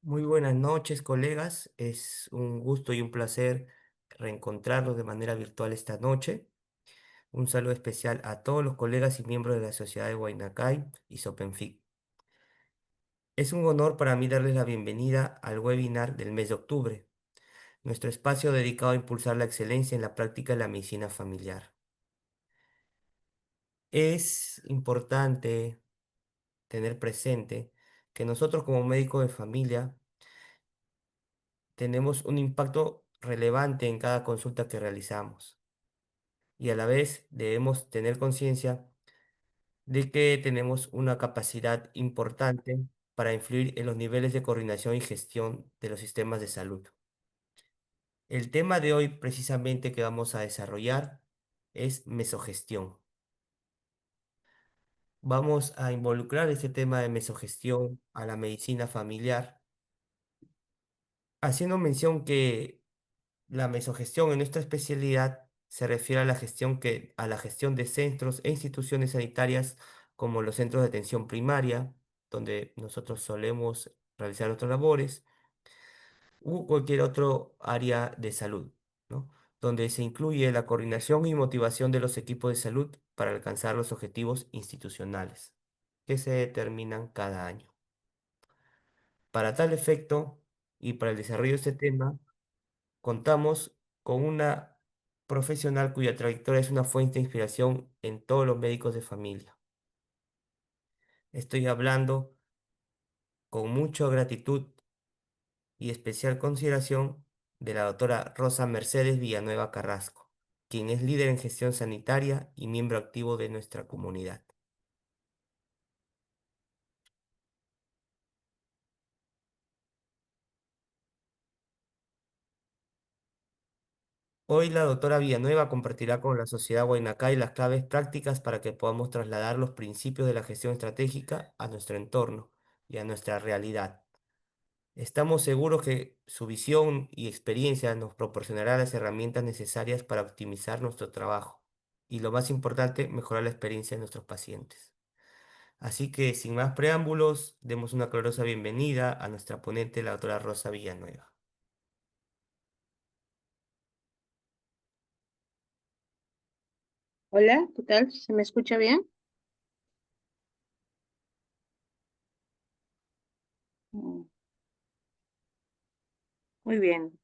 Muy buenas noches, colegas. Es un gusto y un placer reencontrarlos de manera virtual esta noche. Un saludo especial a todos los colegas y miembros de la Sociedad de Huaynacay y Sopenfic. Es un honor para mí darles la bienvenida al webinar del mes de octubre, nuestro espacio dedicado a impulsar la excelencia en la práctica de la medicina familiar. Es importante tener presente que nosotros como médicos de familia tenemos un impacto relevante en cada consulta que realizamos. Y a la vez debemos tener conciencia de que tenemos una capacidad importante para influir en los niveles de coordinación y gestión de los sistemas de salud. El tema de hoy precisamente que vamos a desarrollar es mesogestión. Vamos a involucrar este tema de mesogestión a la medicina familiar, haciendo mención que la mesogestión en nuestra especialidad se refiere a a la gestión de centros e instituciones sanitarias como los centros de atención primaria, donde nosotros solemos realizar nuestras labores, u cualquier otro área de salud, ¿no? Donde se incluye la coordinación y motivación de los equipos de salud para alcanzar los objetivos institucionales que se determinan cada año. Para tal efecto y para el desarrollo de este tema, contamos con una profesional cuya trayectoria es una fuente de inspiración en todos los médicos de familia. Estoy hablando con mucha gratitud y especial consideración de la doctora Rosa Mercedes Villanueva Carrasco, quien es líder en gestión sanitaria y miembro activo de nuestra comunidad. Hoy la doctora Villanueva compartirá con la sociedad Huaynacay las claves prácticas para que podamos trasladar los principios de la gestión estratégica a nuestro entorno y a nuestra realidad. Estamos seguros que su visión y experiencia nos proporcionará las herramientas necesarias para optimizar nuestro trabajo y, lo más importante, mejorar la experiencia de nuestros pacientes. Así que, sin más preámbulos, demos una calurosa bienvenida a nuestra ponente, la doctora Rosa Villanueva. Hola, ¿qué tal? ¿Se me escucha bien? Mm, Muy bien.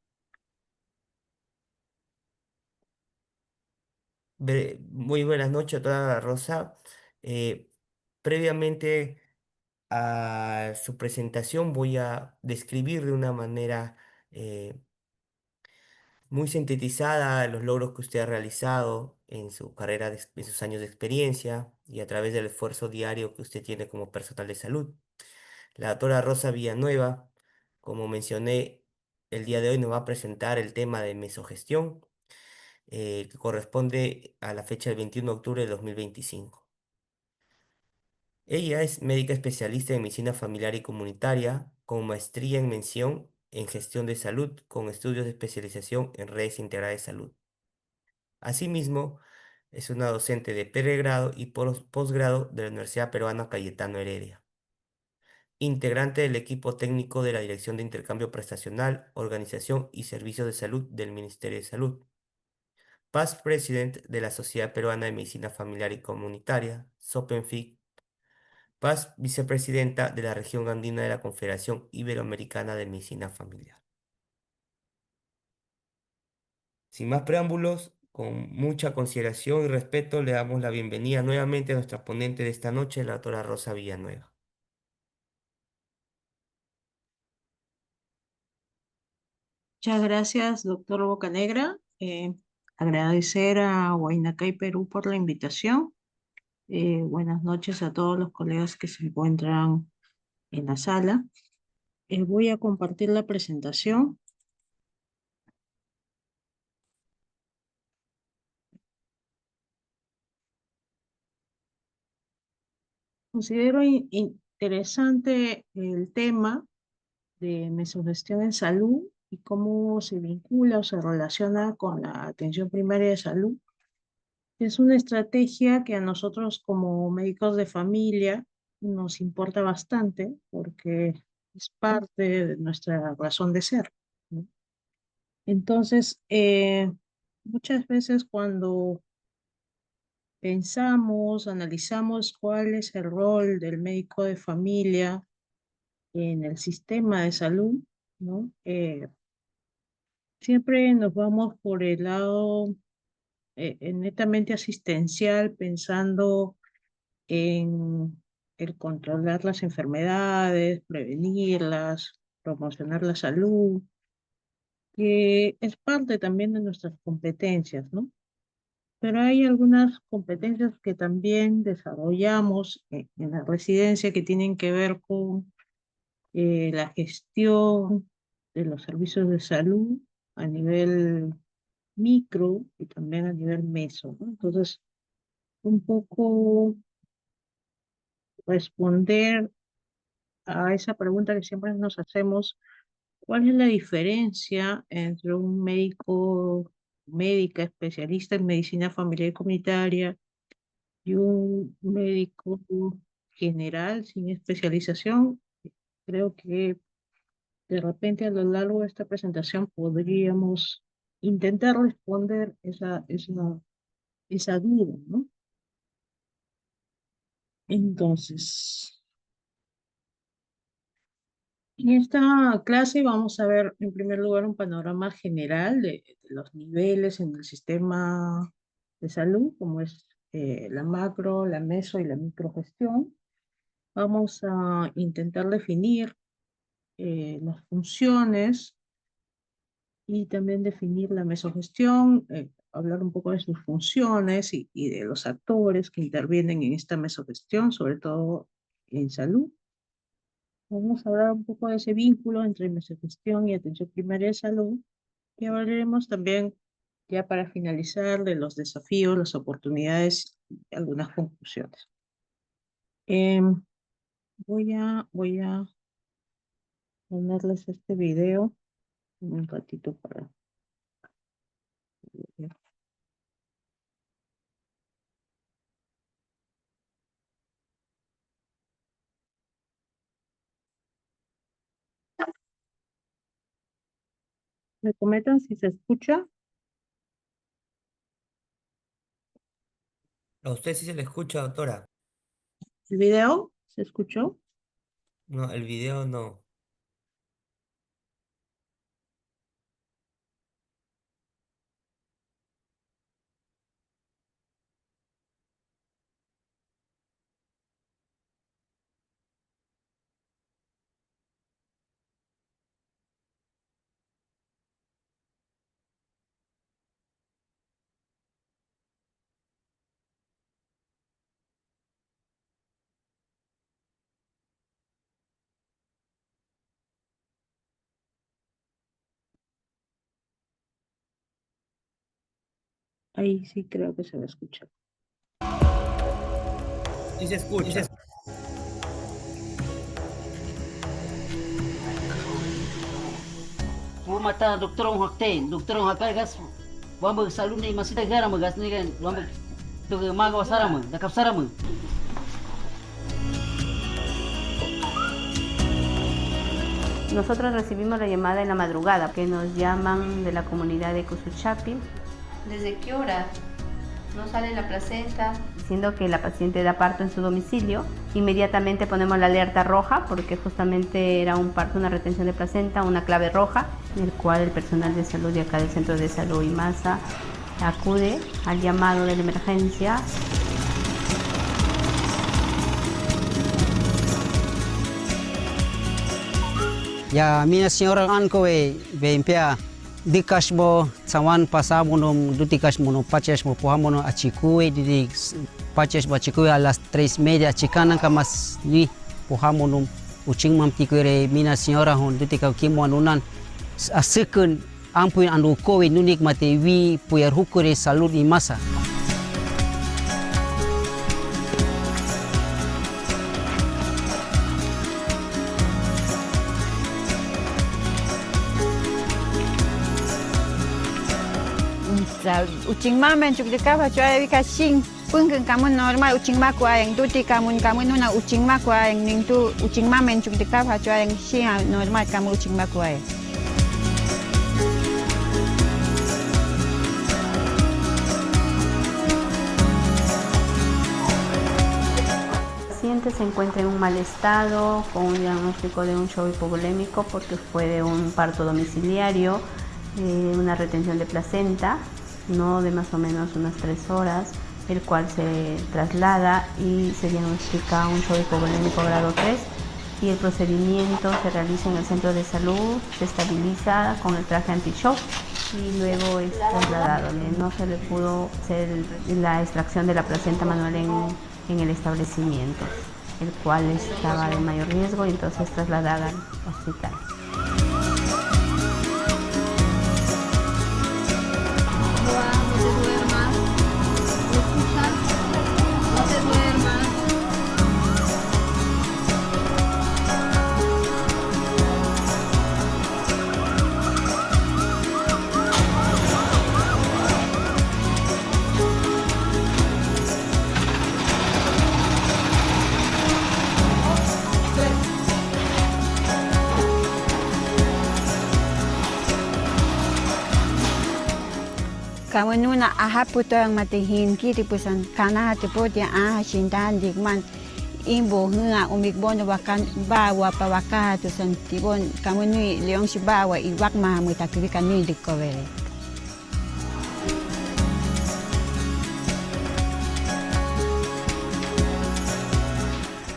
Muy buenas noches, doctora Rosa. Eh, Previamente a su presentación voy a describir de una manera muy sintetizada los logros que usted ha realizado en su carrera, en sus años de experiencia y a través del esfuerzo diario que usted tiene como personal de salud. La doctora Rosa Villanueva, como mencioné, el día de hoy nos va a presentar el tema de mesogestión, que corresponde a la fecha del 21 de octubre de 2025. Ella es médica especialista en medicina familiar y comunitaria, con maestría en mención en gestión de salud, con estudios de especialización en redes integrales de salud. Asimismo, es una docente de pregrado y posgrado de la Universidad Peruana Cayetano Heredia, integrante del equipo técnico de la Dirección de Intercambio Prestacional, Organización y Servicios de Salud del Ministerio de Salud, past president de la Sociedad Peruana de Medicina Familiar y Comunitaria, SOPENFIC, past vicepresidenta de la región andina de la Confederación Iberoamericana de Medicina Familiar. Sin más preámbulos, con mucha consideración y respeto, le damos la bienvenida nuevamente a nuestra ponente de esta noche, la doctora Rosa Villanueva. Muchas gracias, doctor Bocanegra. Agradecer a Huaynacay Perú por la invitación. Buenas noches a todos los colegas que se encuentran en la sala. Voy a compartir la presentación. Considero interesante el tema de mesogestión en salud y cómo se vincula o se relaciona con la atención primaria de salud. Es una estrategia que a nosotros como médicos de familia nos importa bastante porque es parte de nuestra razón de ser, ¿no? Entonces, muchas veces cuando pensamos, analizamos cuál es el rol del médico de familia en el sistema de salud, ¿no? Siempre nos vamos por el lado netamente asistencial, pensando en el controlar las enfermedades, prevenirlas, promocionar la salud, que es parte también de nuestras competencias, ¿no? Pero hay algunas competencias que también desarrollamos en la residencia que tienen que ver con la gestión de los servicios de salud a nivel micro y también a nivel meso, ¿no? Entonces, un poco responder a esa pregunta que siempre nos hacemos: ¿cuál es la diferencia entre un médico, médica especialista en medicina familiar y comunitaria y un médico general sin especialización? Creo que de repente a lo largo de esta presentación podríamos intentar responder esa duda, ¿no? Entonces, en esta clase vamos a ver en primer lugar un panorama general de los niveles en el sistema de salud, como es la macro, la meso y la microgestión. Vamos a intentar definir las funciones y también definir la mesogestión, hablar un poco de sus funciones y de los actores que intervienen en esta mesogestión, sobre todo en salud. Vamos a hablar un poco de ese vínculo entre mesogestión y atención primaria de salud, y hablaremos también, ya para finalizar, de los desafíos, las oportunidades y algunas conclusiones. Em, voy a ponerles este video un ratito para... ¿Me comentan si se escucha ¿A usted sí se le escucha, doctora? el video? ¿Se escuchó? No, el video no. Ahí sí creo que se va a escuchar. Sí se escucha. Mata doktor ong hakte, doktor ong hakargas, wambag salun ni masita gara magas ni kan, wambag tu mago sarama, dakap sarama. Nosotros recibimos la llamada en la madrugada que nos llaman de la comunidad de Cusuchapi. ¿Desde qué hora no sale la placenta? Diciendo que la paciente da parto en su domicilio. Inmediatamente ponemos la alerta roja porque justamente era un parto, una retención de placenta, una clave roja, en el cual el personal de salud de acá del Centro de Salud IMASA acude al llamado de la emergencia. Ya mina señora anko be impia dikas bo sawan pasamunum dutikas mono paches mo pohamono achikue di paches bo achikue a las 3:30 achikanan kamas ni pohamonum ucing mamtikure mina señora hon dutika kimo anunan asekun ampuin andu kowe nunik mate wi puyar hukure salud IMASA. Ucing mama cuk de kava choy vi ka sing Pungkeng kamu normal ucing makwa yang tuti kamu nuna ucing makwa yang ning tu ucing mamen cuk dikap hacua yang singa normal kamu ucing makwa. El paciente se encuentra en un mal estado, con un diagnóstico de un shock hipovolémico porque fue de un parto domiciliario, una retención de placenta, ¿no? De más o menos unas 3 horas, el cual se traslada y se diagnostica un shock hipovolémico grado 3 y el procedimiento se realiza en el centro de salud, se estabiliza con el traje anti-shock y luego es trasladado. No se le pudo hacer la extracción de la placenta manual en el establecimiento, el cual estaba de mayor riesgo y entonces trasladada al hospital. Kamu nuna aha puto yang matihin kiri pusan kana hati pot yang aha shindan digman imbo hunga umikbono wakan bawa pawaka tusan tibon kamu nui leong si bawa iwak ma mutakrikan nui dikowele.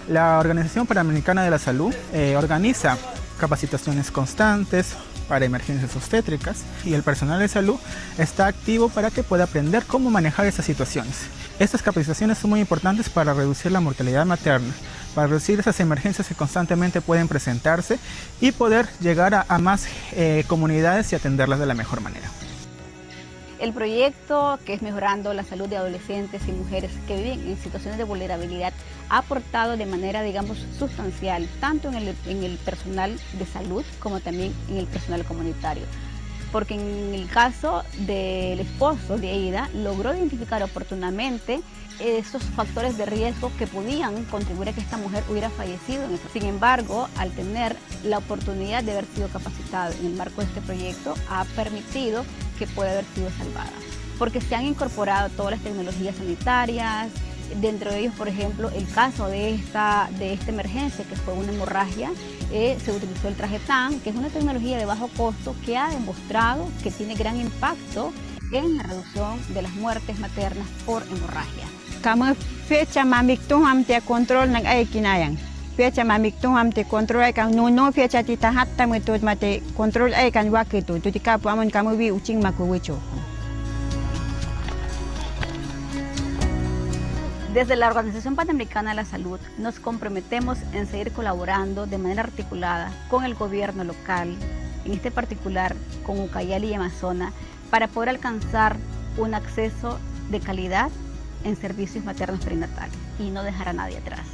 La Organización Panamericana de la Salud organiza capacitaciones constantes para emergencias obstétricas y el personal de salud está activo para que pueda aprender cómo manejar esas situaciones. Estas capacitaciones son muy importantes para reducir la mortalidad materna, para reducir esas emergencias que constantemente pueden presentarse y poder llegar a más comunidades y atenderlas de la mejor manera. El proyecto, que es Mejorando la Salud de Adolescentes y Mujeres que viven en situaciones de vulnerabilidad, ha aportado de manera, digamos, sustancial, tanto en el personal de salud como también en el personal comunitario. Porque en el caso del esposo de Aida, logró identificar oportunamente esos factores de riesgo que podían contribuir a que esta mujer hubiera fallecido. Sin embargo, al tener la oportunidad de haber sido capacitado en el marco de este proyecto, ha permitido que pueda haber sido salvada. Porque se han incorporado todas las tecnologías sanitarias, dentro de ellos, por ejemplo, el caso de esta emergencia, que fue una hemorragia, se utilizó el traje TAN, que es una tecnología de bajo costo que ha demostrado que tiene gran impacto en la reducción de las muertes maternas por hemorragia. Kamu fecha mamik tuham te control nang ay kinayang. Fecha mamik tuham te control ay kang no fecha ti tahat tamu tot mate control ay kan wakitu. Tuti kapu amon kamu wi ucing makuwicho. Desde la Organización Panamericana de la Salud nos comprometemos en seguir colaborando de manera articulada con el gobierno local, en este particular con Ucayali y Amazonas, para poder alcanzar un acceso de calidad en servicios maternos perinatales y no dejar a nadie atrás.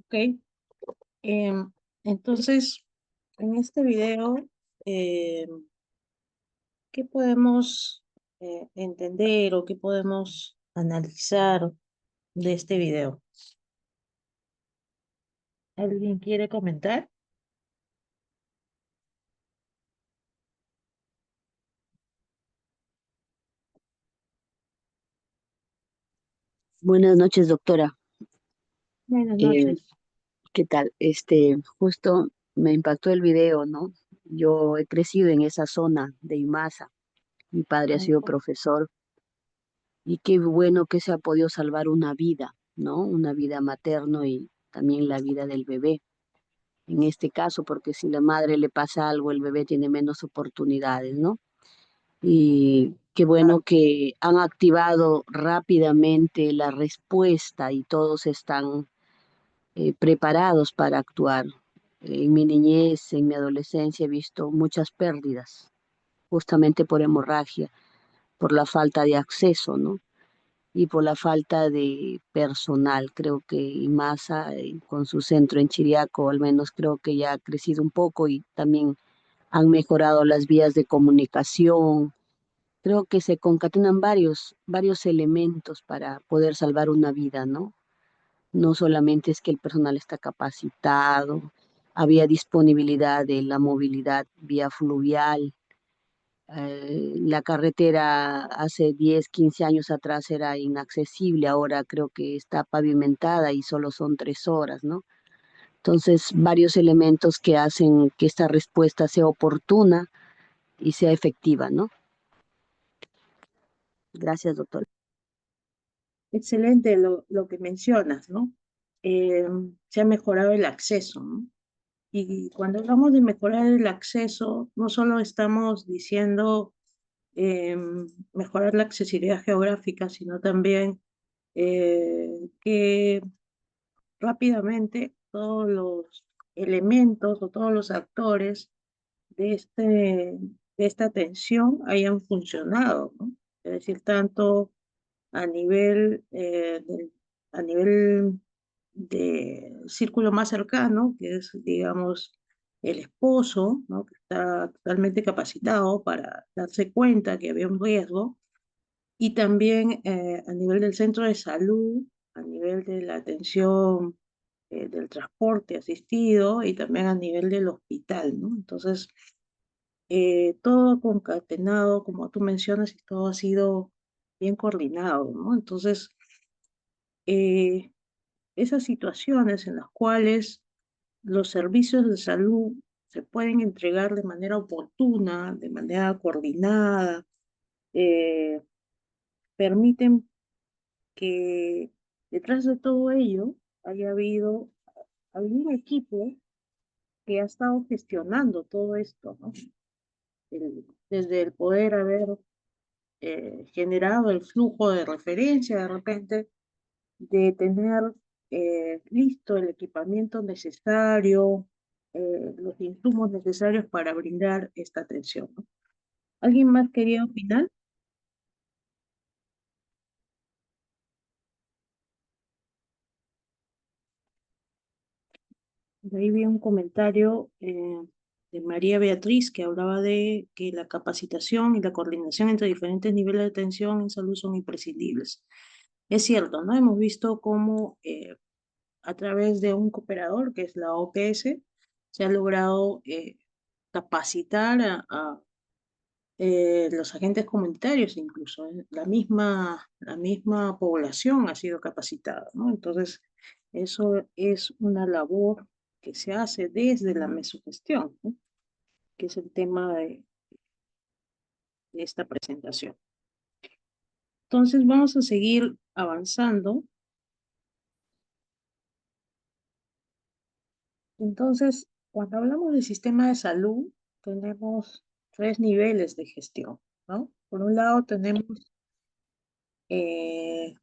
Ok. Entonces, en este video, ¿qué podemos entender o qué podemos analizar de este video? ¿Alguien quiere comentar? Buenas noches, doctora. Buenas Eh, noches. ¿Qué tal? Justo me impactó el video, ¿no? Yo he crecido en esa zona de Imasa. Mi padre ha sido profesor y qué bueno que se ha podido salvar una vida, ¿no? Una vida materno y también la vida del bebé. En este caso, porque si la madre le pasa algo, el bebé tiene menos oportunidades, ¿no? Y qué bueno que han activado rápidamente la respuesta y todos están preparados para actuar. En mi niñez, en mi adolescencia he visto muchas pérdidas justamente por hemorragia, por la falta de acceso, ¿no? Y por la falta de personal. Creo que IMASA, con su centro en Chiriaco, al menos creo que ya ha crecido un poco y también han mejorado las vías de comunicación. Creo que se concatenan varios elementos para poder salvar una vida, ¿no? No solamente es que el personal está capacitado, había disponibilidad de la movilidad vía fluvial. La carretera hace 10, 15 años atrás era inaccesible, ahora creo que está pavimentada y solo son 3 horas, ¿no? Entonces, varios elementos que hacen que esta respuesta sea oportuna y sea efectiva, ¿no? Gracias, doctor. Excelente lo que mencionas, ¿no? Eh, Se ha mejorado el acceso, ¿no? Y cuando hablamos de mejorar el acceso, no solo estamos diciendo eh, mejorar la accesibilidad geográfica, sino también que rápidamente todos los elementos o todos los actores de esta atención hayan funcionado, ¿no? Es decir, tanto a nivel, a nivel de círculo más cercano, que es, digamos, el esposo, ¿no? Que está totalmente capacitado para darse cuenta que había un riesgo, y también a nivel del centro de salud, a nivel de la atención del transporte asistido y también a nivel del hospital, ¿no? Entonces, todo concatenado, como tú mencionas, y todo ha sido bien coordinado, ¿no? Entonces, eh, esas situaciones en las cuales los servicios de salud se pueden entregar de manera oportuna, de manera coordinada, eh, permiten que detrás de todo ello haya habido algún equipo que ha estado gestionando todo esto, ¿no? Desde el poder haber generado el flujo de referencia de repente, de tener listo el equipamiento necesario, los insumos necesarios para brindar esta atención, ¿no? ¿Alguien más quería opinar? De ahí vi un comentario de María Beatriz que hablaba de que la capacitación y la coordinación entre diferentes niveles de atención en salud son imprescindibles. Es cierto, ¿no? Hemos visto cómo a través de un cooperador, que es la OPS, se ha logrado capacitar a los agentes comunitarios, incluso la misma población ha sido capacitada, ¿no? Entonces, eso es una labor que se hace desde la mesogestión, ¿no? Que es el tema de esta presentación. Entonces, vamos a seguir avanzando. Entonces, cuando hablamos del sistema de salud, tenemos 3 niveles de gestión, ¿no? Por un lado, tenemos eh,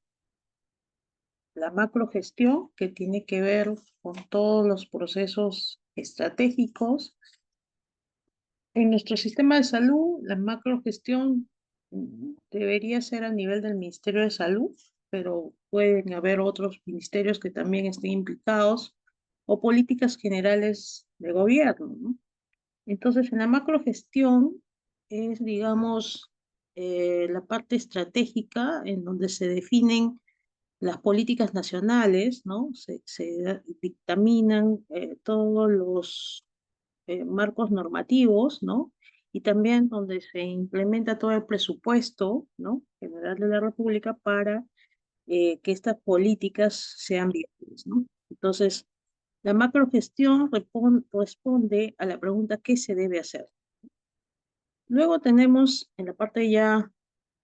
la macrogestión, que tiene que ver con todos los procesos estratégicos. En nuestro sistema de salud, la macrogestión debería ser a nivel del Ministerio de Salud, pero pueden haber otros ministerios que también estén implicados, o políticas generales de gobierno, ¿no? Entonces, en la macrogestión es, digamos, la parte estratégica en donde se definen las políticas nacionales, ¿no? Se dictaminan todos los marcos normativos, ¿no? Y también donde se implementa todo el presupuesto, ¿no? General de la República para que estas políticas sean viables, ¿no? Entonces, la macrogestión responde a la pregunta ¿qué se debe hacer? Luego tenemos en la parte ya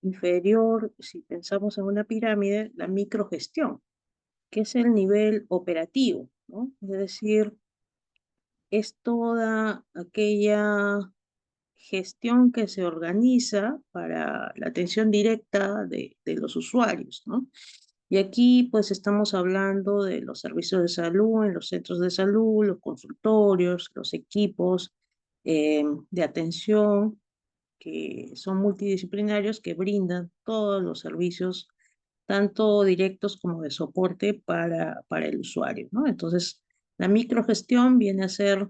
inferior, si pensamos en una pirámide, la microgestión, que es el nivel operativo, ¿no? Es decir, es toda aquella gestión que se organiza para la atención directa de los usuarios, ¿no? Y aquí pues estamos hablando de los servicios de salud en los centros de salud, los consultorios, los equipos de atención que son multidisciplinarios que brindan todos los servicios, tanto directos como de soporte para el usuario, ¿no? Entonces, la microgestión viene a ser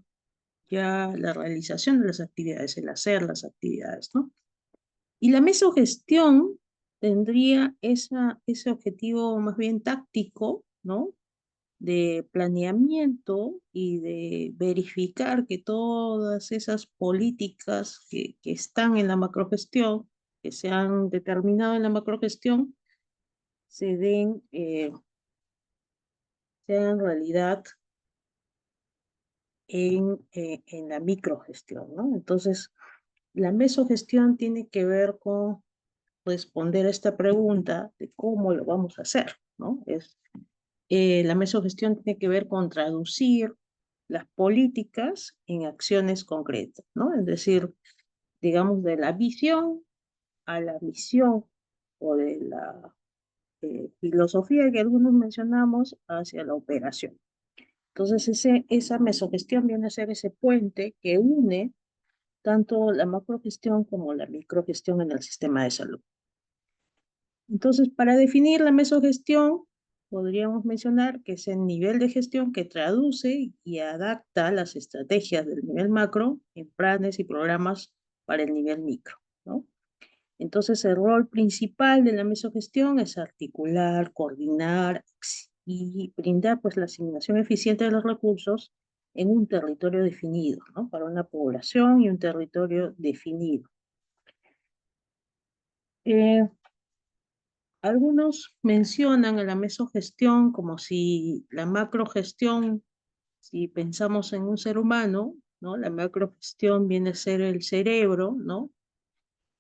ya la realización de las actividades, el hacer las actividades, ¿no? Y la mesogestión tendría ese objetivo más bien táctico, ¿no? De planeamiento y de verificar que todas esas políticas que están en la macrogestión, que se han determinado en la macrogestión, se den, sean realidad en la microgestión, ¿no? Entonces, la mesogestión tiene que ver con responder a esta pregunta de cómo lo vamos a hacer, ¿no? La mesogestión tiene que ver con traducir las políticas en acciones concretas, ¿no? Es decir, digamos, de la visión a la misión o de la filosofía que algunos mencionamos hacia la operación. Entonces, esa mesogestión viene a ser ese puente que une tanto la macrogestión como la microgestión en el sistema de salud. Entonces, para definir la mesogestión, podríamos mencionar que es el nivel de gestión que traduce y adapta las estrategias del nivel macro en planes y programas para el nivel micro, ¿no? Entonces, el rol principal de la mesogestión es articular, coordinar y brindar pues, la asignación eficiente de los recursos en un territorio definido, ¿no? Para una población y un territorio definido. Algunos mencionan a la mesogestión como si la macrogestión, si pensamos en un ser humano, ¿no? La macrogestión viene a ser el cerebro, ¿no?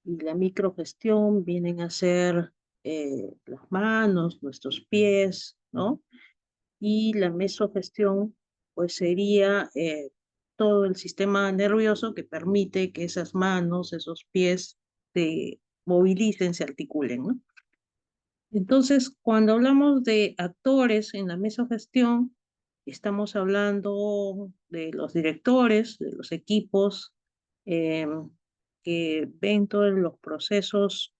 Y la microgestión vienen a ser las manos, nuestros pies, ¿no? Y la mesogestión, pues sería todo el sistema nervioso que permite que esas manos, esos pies se movilicen, se articulen, ¿no? Entonces, cuando hablamos de actores en la mesogestión, estamos hablando de los directores, de los equipos que ven todos los procesos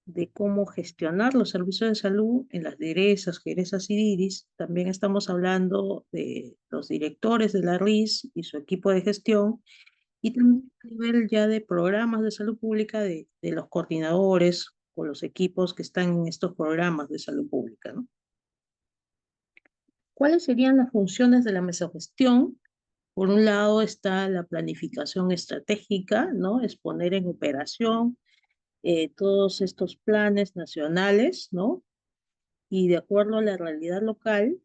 de cómo gestionar los servicios de salud en las DIRESAs, GERESAs y DIRIS. También estamos hablando de los directores de la RIS y su equipo de gestión, y también a nivel ya de programas de salud pública de los coordinadores o los equipos que están en estos programas de salud pública, ¿no? ¿Cuáles serían las funciones de la mesogestión? Por un lado está la planificación estratégica, ¿no? Es poner en operación todos estos planes nacionales, ¿no? Y de acuerdo a la realidad local,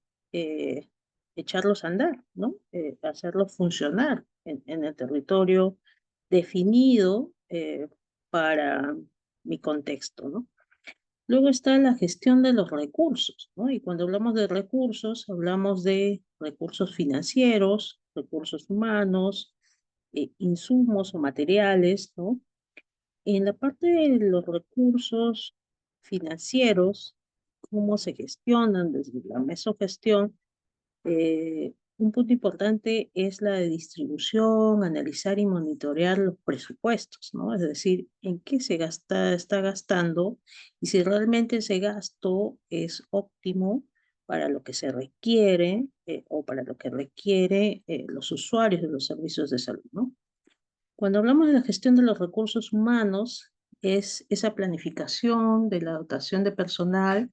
echarlos a andar, ¿no? Hacerlos funcionar en el territorio definido para mi contexto, ¿no? Luego está la gestión de los recursos, ¿no? Y cuando hablamos de recursos, hablamos de recursos financieros, recursos humanos, insumos o materiales, ¿no? En la parte de los recursos financieros, cómo se gestionan desde la mesogestión, un punto importante es la de distribución, analizar y monitorear los presupuestos, ¿no? Es decir, en qué se está gastando y si realmente ese gasto es óptimo para lo que se requiere o para lo que requiere los usuarios de los servicios de salud, ¿no? Cuando hablamos de la gestión de los recursos humanos, es esa planificación de la dotación de personal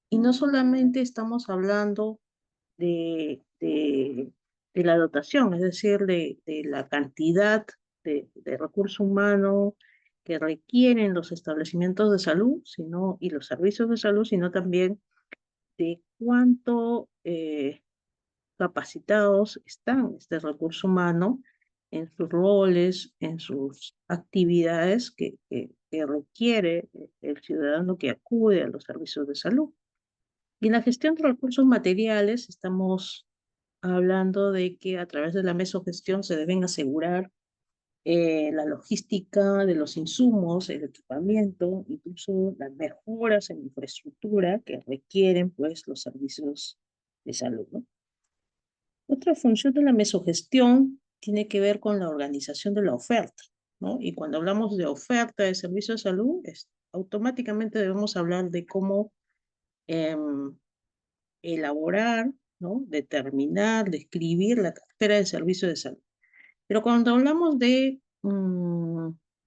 y no solamente estamos hablando de la dotación, es decir, de la cantidad de recurso humano que requieren los establecimientos de salud y los servicios de salud, sino también de cuánto capacitados están este recurso humano en sus roles, en sus actividades que requiere el ciudadano que acude a los servicios de salud. Y en la gestión de recursos materiales estamos hablando de que a través de la mesogestión se deben asegurar la logística de los insumos, el equipamiento, incluso las mejoras en infraestructura que requieren pues los servicios de salud, ¿no? Otra función de la mesogestión tiene que ver con la organización de la oferta, ¿no? Y cuando hablamos de oferta de servicio de salud, automáticamente debemos hablar de cómo em, elaborar, ¿no? Determinar, describir la cartera de servicio de salud. Pero cuando hablamos de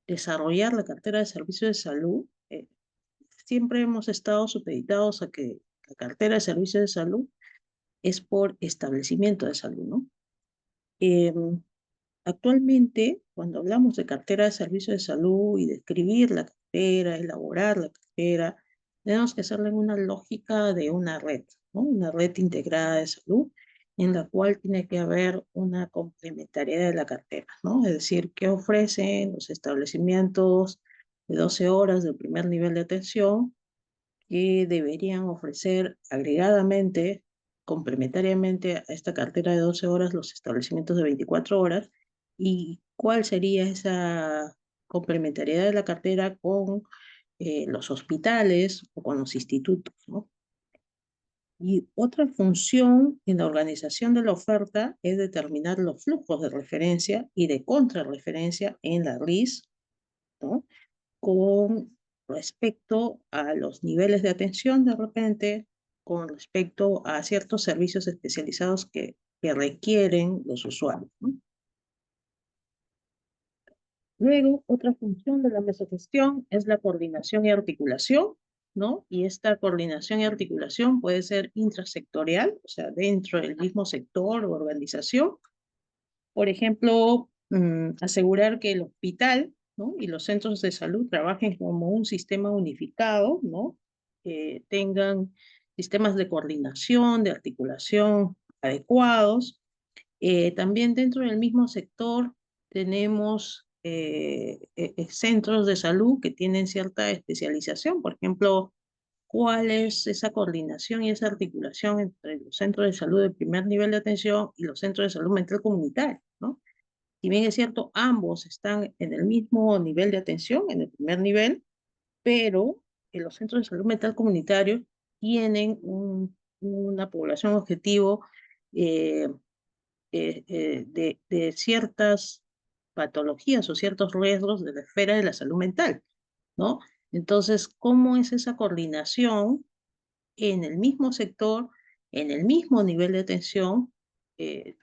desarrollar la cartera de servicio de salud, siempre hemos estado supeditados a que la cartera de servicio de salud es por establecimiento de salud, ¿no? Actualmente, cuando hablamos de cartera de servicio de salud y describir la cartera, elaborar la cartera, tenemos que hacerlo en una lógica de una red, ¿no? Una red integrada de salud en la cual tiene que haber una complementariedad de la cartera, ¿no? Es decir, qué ofrecen los establecimientos de 12 horas del primer nivel de atención que deberían ofrecer agregadamente, complementariamente a esta cartera de 12 horas, los establecimientos de 24 horas, y cuál sería esa complementariedad de la cartera con los hospitales o con los institutos, ¿no? Y otra función en la organización de la oferta es determinar los flujos de referencia y de contrarreferencia en la RIS, ¿no? Con respecto a los niveles de atención de repente, con respecto a ciertos servicios especializados que requieren los usuarios, ¿no? Luego, otra función de la mesogestión es la coordinación y articulación, ¿no? Y esta coordinación y articulación puede ser intrasectorial, o sea, dentro del mismo sector o organización. Por ejemplo, asegurar que el hospital, ¿no? Y los centros de salud trabajen como un sistema unificado, ¿no? Tengan sistemas de coordinación, de articulación adecuados. También dentro del mismo sector tenemos centros de salud que tienen cierta especialización. Por ejemplo, ¿cuál es esa coordinación y esa articulación entre los centros de salud de primer nivel de atención y los centros de salud mental comunitaria, ¿no? Si bien es cierto, ambos están en el mismo nivel de atención, en el primer nivel, pero los centros de salud mental comunitarios tienen una población objetivo eh, de ciertas patologías o ciertos riesgos de la esfera de la salud mental, ¿no? Entonces, ¿cómo es esa coordinación en el mismo sector, en el mismo nivel de atención?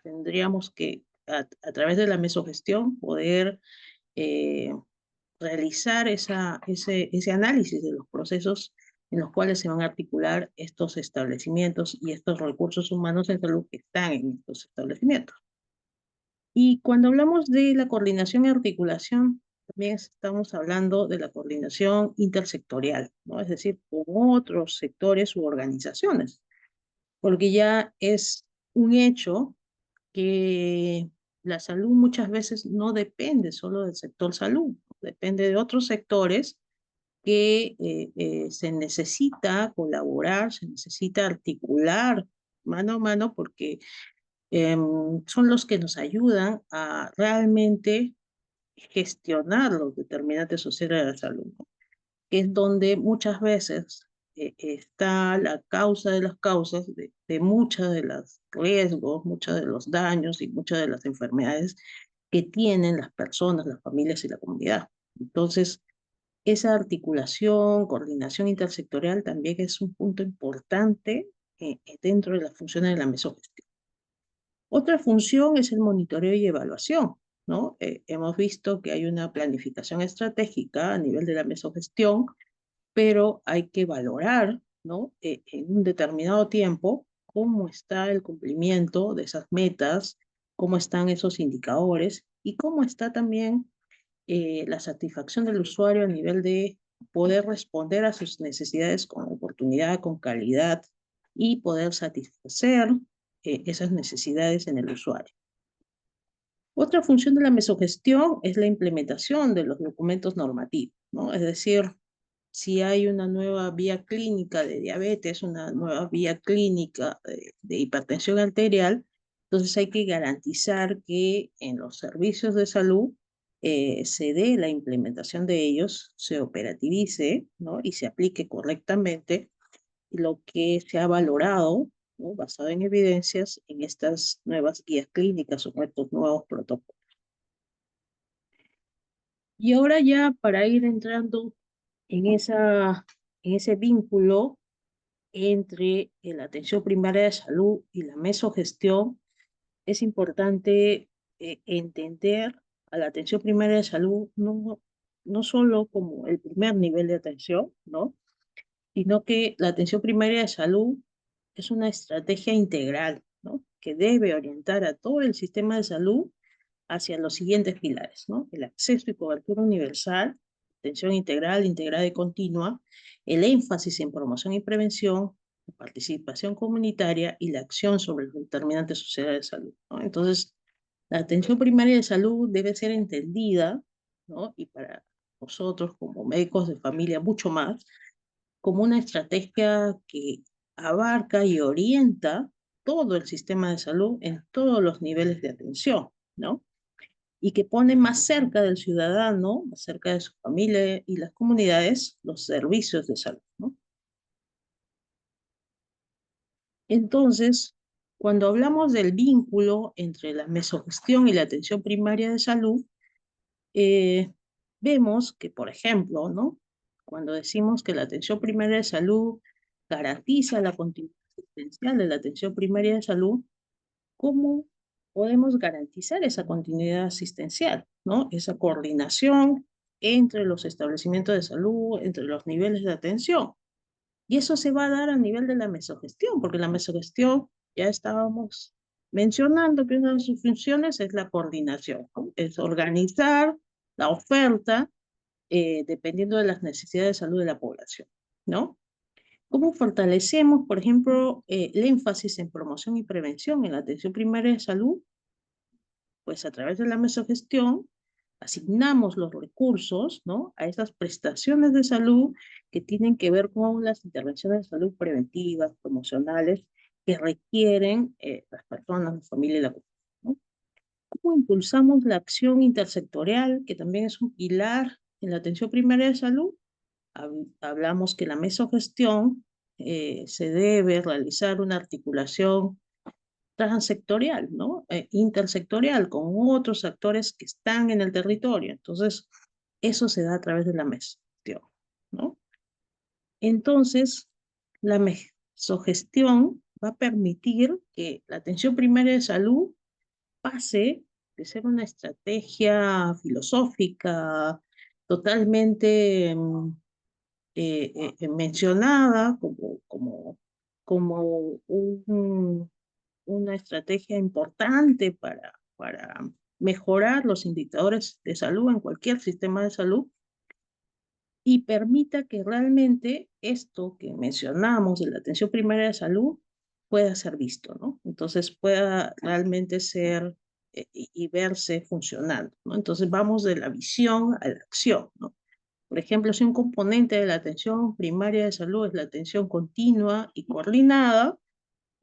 Tendríamos que, a través de la mesogestión, poder eh, realizar ese análisis de los procesos en los cuales se van a articular estos establecimientos y estos recursos humanos en salud que están en estos establecimientos. Y cuando hablamos de la coordinación y articulación, también estamos hablando de la coordinación intersectorial, ¿no? Es decir, con otros sectores u organizaciones, porque ya es un hecho que la salud muchas veces no depende solo del sector salud, depende de otros sectores que se necesita colaborar, se necesita articular mano a mano porque son los que nos ayudan a realmente gestionar los determinantes sociales de la salud, ¿no? Que es donde muchas veces está la causa de las causas de muchos de los riesgos, muchos de los daños y muchas de las enfermedades que tienen las personas, las familias y la comunidad. Entonces, esa articulación, coordinación intersectorial también es un punto importante dentro de las funciones de la mesogestión. Otra función es el monitoreo y evaluación, ¿no? Hemos visto que hay una planificación estratégica a nivel de la mesogestión, pero hay que valorar, ¿no? En un determinado tiempo cómo está el cumplimiento de esas metas, cómo están esos indicadores y cómo está también la satisfacción del usuario a nivel de poder responder a sus necesidades con oportunidad, con calidad y poder satisfacer esas necesidades en el usuario. Otra función de la mesogestión es la implementación de los documentos normativos, ¿no? Es decir, si hay una nueva vía clínica de diabetes, una nueva vía clínica de hipertensión arterial, entonces hay que garantizar que en los servicios de salud se dé la implementación de ellos, se operativice, ¿no? Y se aplique correctamente lo que se ha valorado, ¿no? Basado en evidencias en estas nuevas guías clínicas o estos nuevos protocolos. Y ahora ya para ir entrando en en ese vínculo entre la atención primaria de salud y la mesogestión, es importante entender a la atención primaria de salud no solo como el primer nivel de atención, ¿no? Sino que la atención primaria de salud es una estrategia integral, ¿no? Que debe orientar a todo el sistema de salud hacia los siguientes pilares, ¿no? El acceso y cobertura universal, atención integral, integrada y continua, el énfasis en promoción y prevención, la participación comunitaria y la acción sobre los determinantes sociales de salud, ¿no? Entonces, la atención primaria de salud debe ser entendida, ¿no? Y para nosotros como médicos de familia mucho más, como una estrategia que abarca y orienta todo el sistema de salud en todos los niveles de atención, ¿no? Y que pone más cerca del ciudadano, más cerca de su familia y las comunidades, los servicios de salud, ¿no? Entonces, cuando hablamos del vínculo entre la mesogestión y la atención primaria de salud, eh, vemos que, por ejemplo, ¿no? Cuando decimos que la atención primaria de salud garantiza la continuidad asistencial de la atención primaria de salud, ¿cómo podemos garantizar esa continuidad asistencial, ¿no? Esa coordinación entre los establecimientos de salud, entre los niveles de atención. Y eso se va a dar a nivel de la mesogestión, porque la mesogestión, ya estábamos mencionando que una de sus funciones es la coordinación, ¿no? Es organizar la oferta dependiendo de las necesidades de salud de la población, ¿no? ¿Cómo fortalecemos, por ejemplo, el énfasis en promoción y prevención en la atención primaria de salud? Pues a través de la mesogestión asignamos los recursos, ¿no? A esas prestaciones de salud que tienen que ver con las intervenciones de salud preventivas, promocionales, que requieren las personas, la familia y la comunidad, ¿no? ¿Cómo impulsamos la acción intersectorial, que también es un pilar en la atención primaria de salud? Hablamos que la mesogestión se debe realizar una articulación transsectorial, ¿no? Intersectorial, con otros actores que están en el territorio. Entonces, eso se da a través de la mesogestión, ¿no? Entonces, la mesogestión va a permitir que la atención primaria de salud pase de ser una estrategia filosófica totalmente mencionada como una estrategia importante para mejorar los indicadores de salud en cualquier sistema de salud y permita que realmente esto que mencionamos de la atención primaria de salud pueda ser visto, ¿no? Entonces pueda realmente ser y verse funcionando, ¿no? Entonces vamos de la visión a la acción, ¿no? Por ejemplo, si un componente de la atención primaria de salud es la atención continua y coordinada,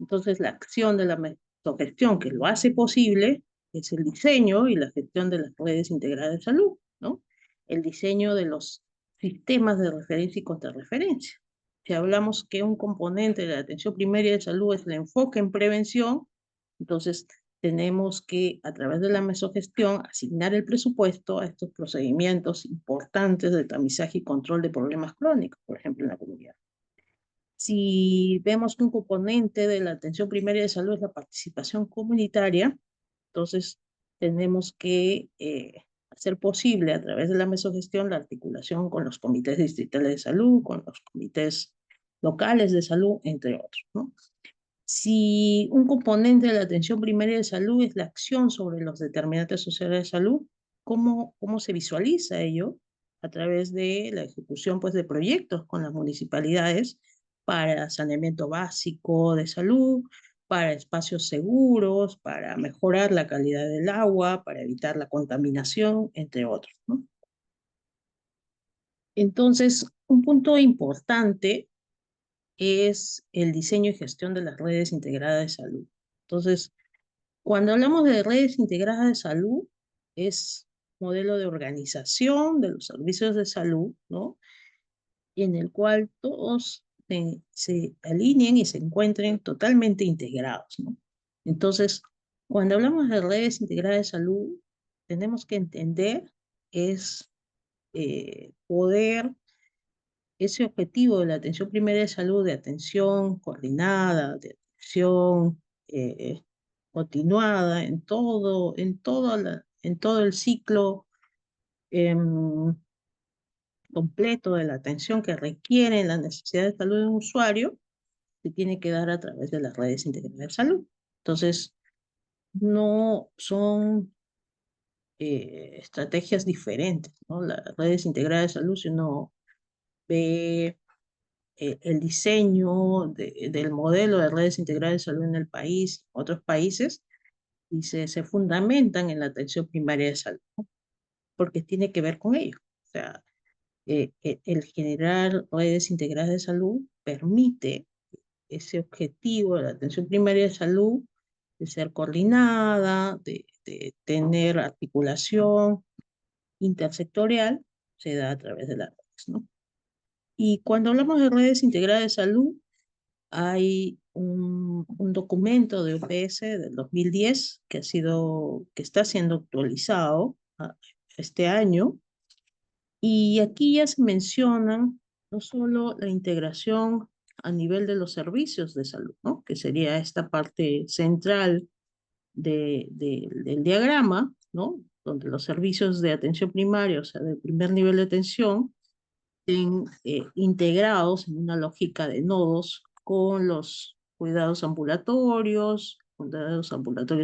entonces la acción de la mesogestión que lo hace posible es el diseño y la gestión de las redes integradas de salud, ¿no? El diseño de los sistemas de referencia y contrarreferencia. Si hablamos que un componente de la atención primaria de salud es el enfoque en prevención, entonces tenemos que, a través de la mesogestión, asignar el presupuesto a estos procedimientos importantes de tamizaje y control de problemas crónicos, por ejemplo, en la comunidad. Si vemos que un componente de la atención primaria de salud es la participación comunitaria, entonces tenemos que hacer posible a través de la mesogestión la articulación con los comités distritales de salud, con los comités locales de salud, entre otros, ¿no? Si un componente de la atención primaria de salud es la acción sobre los determinantes sociales de salud, ¿cómo se visualiza ello? A través de la ejecución, pues, de proyectos con las municipalidades para saneamiento básico de salud, para espacios seguros, para mejorar la calidad del agua, para evitar la contaminación, entre otros, ¿no? Entonces, un punto importante es el diseño y gestión de las redes integradas de salud. Entonces, cuando hablamos de redes integradas de salud, es modelo de organización de los servicios de salud, ¿no? En el cual todos se alineen y se encuentren totalmente integrados, ¿no? Entonces, cuando hablamos de redes integradas de salud, tenemos que entender es poder ese objetivo de la atención primaria de salud, de atención coordinada, de atención continuada en todo el ciclo em, completo de la atención que requiere la necesidad de salud de un usuario, se tiene que dar a través de las redes integrales de salud. Entonces, no son estrategias diferentes, ¿no? Las redes integrales de salud, si uno ve el diseño del modelo de redes integrales de salud en el país, otros países, y se fundamentan en la atención primaria de salud, ¿no? Porque tiene que ver con ello. O sea, el generar redes integrales de salud permite ese objetivo de la atención primaria de salud, de ser coordinada, de tener articulación intersectorial, se da a través de las redes, ¿no? Y cuando hablamos de redes integradas de salud, hay un documento de OPS del 2010 que está siendo actualizado este año, y aquí ya se mencionan no solo la integración a nivel de los servicios de salud, ¿no? Que sería esta parte central del diagrama, ¿no? Donde los servicios de atención primaria, o sea, del primer nivel de atención, estén integrados en una lógica de nodos con los cuidados ambulatorios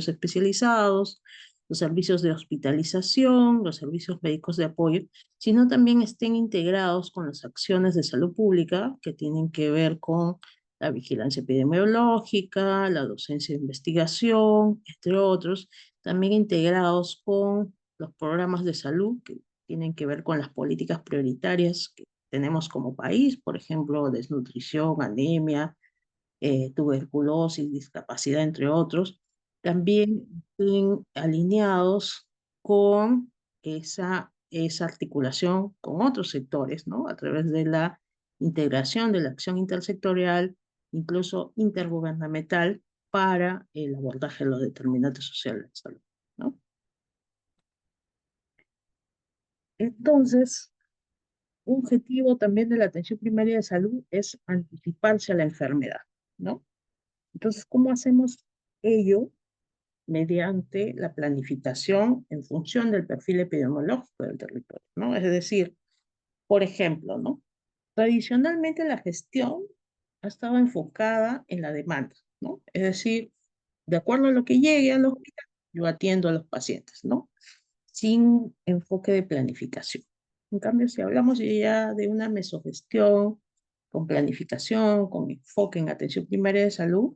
especializados, los servicios de hospitalización, los servicios médicos de apoyo, sino también estén integrados con las acciones de salud pública que tienen que ver con la vigilancia epidemiológica, la docencia de investigación, entre otros, también integrados con los programas de salud que tienen que ver con las políticas prioritarias que tenemos como país, por ejemplo, desnutrición, anemia, tuberculosis, discapacidad, entre otros, también estén alineados con esa articulación con otros sectores, ¿no? A través de la integración de la acción intersectorial, incluso intergubernamental, para el abordaje de los determinantes sociales de salud, ¿no? Entonces, un objetivo también de la atención primaria de salud es anticiparse a la enfermedad, ¿no? Entonces, ¿cómo hacemos ello? Mediante la planificación en función del perfil epidemiológico del territorio, ¿no? Es decir, por ejemplo, ¿no? Tradicionalmente la gestión ha estado enfocada en la demanda, ¿no? Es decir, de acuerdo a lo que llegue al hospital, yo atiendo a los pacientes, ¿no? Sin enfoque de planificación. En cambio, si hablamos ya de una mesogestión con planificación, con enfoque en atención primaria de salud,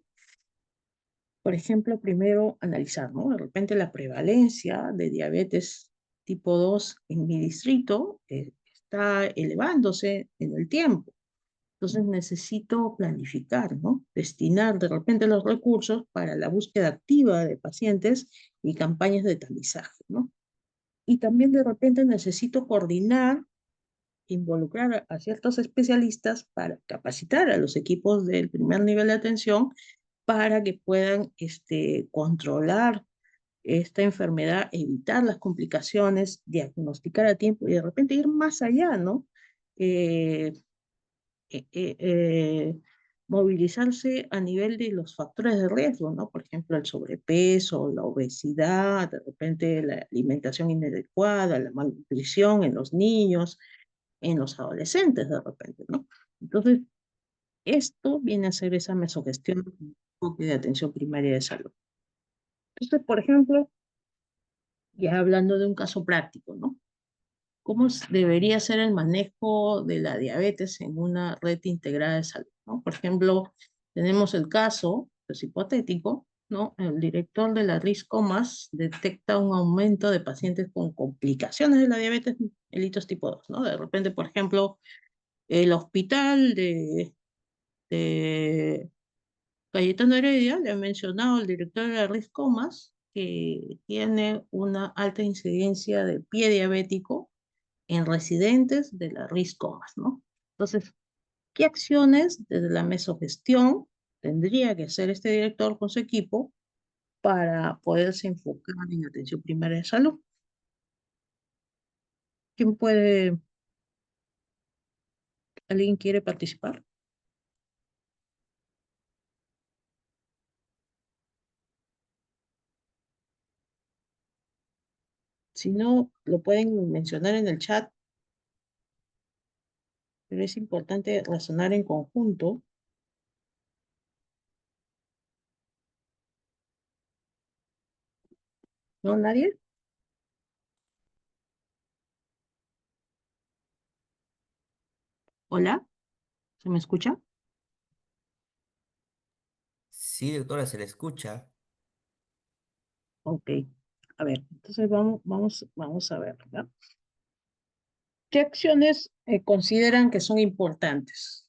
por ejemplo, primero analizar, ¿no? De repente la prevalencia de diabetes tipo 2 en mi distrito está elevándose en el tiempo. Entonces necesito planificar, ¿no? Destinar de repente los recursos para la búsqueda activa de pacientes y campañas de tamizaje, ¿no? Y también de repente necesito coordinar, involucrar a ciertos especialistas para capacitar a los equipos del primer nivel de atención para que puedan controlar esta enfermedad, evitar las complicaciones, diagnosticar a tiempo y de repente ir más allá, ¿no? Eh, eh, eh, eh, Movilizarse a nivel de los factores de riesgo, ¿no? Por ejemplo, el sobrepeso, la obesidad, de repente la alimentación inadecuada, la malnutrición en los niños, en los adolescentes, de repente, ¿no? Entonces, esto viene a ser esa mesogestión de atención primaria de salud. Entonces, por ejemplo, ya hablando de un caso práctico, ¿no? ¿Cómo debería ser el manejo de la diabetes en una red integrada de salud, ¿no? Por ejemplo, tenemos el caso, es hipotético, ¿no? El director de la RIS-COMAS detecta un aumento de pacientes con complicaciones de la diabetes mellitus tipo 2, ¿no? De repente, por ejemplo, el hospital de Cayetano Heredia le ha mencionado al director de la RIS-COMAS que tiene una alta incidencia de pie diabético en residentes de la RIS-COMAS, ¿no? Entonces, ¿qué acciones desde la mesogestión tendría que hacer este director con su equipo para poderse enfocar en atención primaria de salud? ¿Quién puede, alguien quiere participar? Si no, lo pueden mencionar en el chat, pero es importante razonar en conjunto. ¿No, nadie? ¿Hola? ¿Se me escucha? Sí, doctora, se le escucha. Ok. A ver, entonces vamos a ver, ¿verdad? ¿Qué acciones consideran que son importantes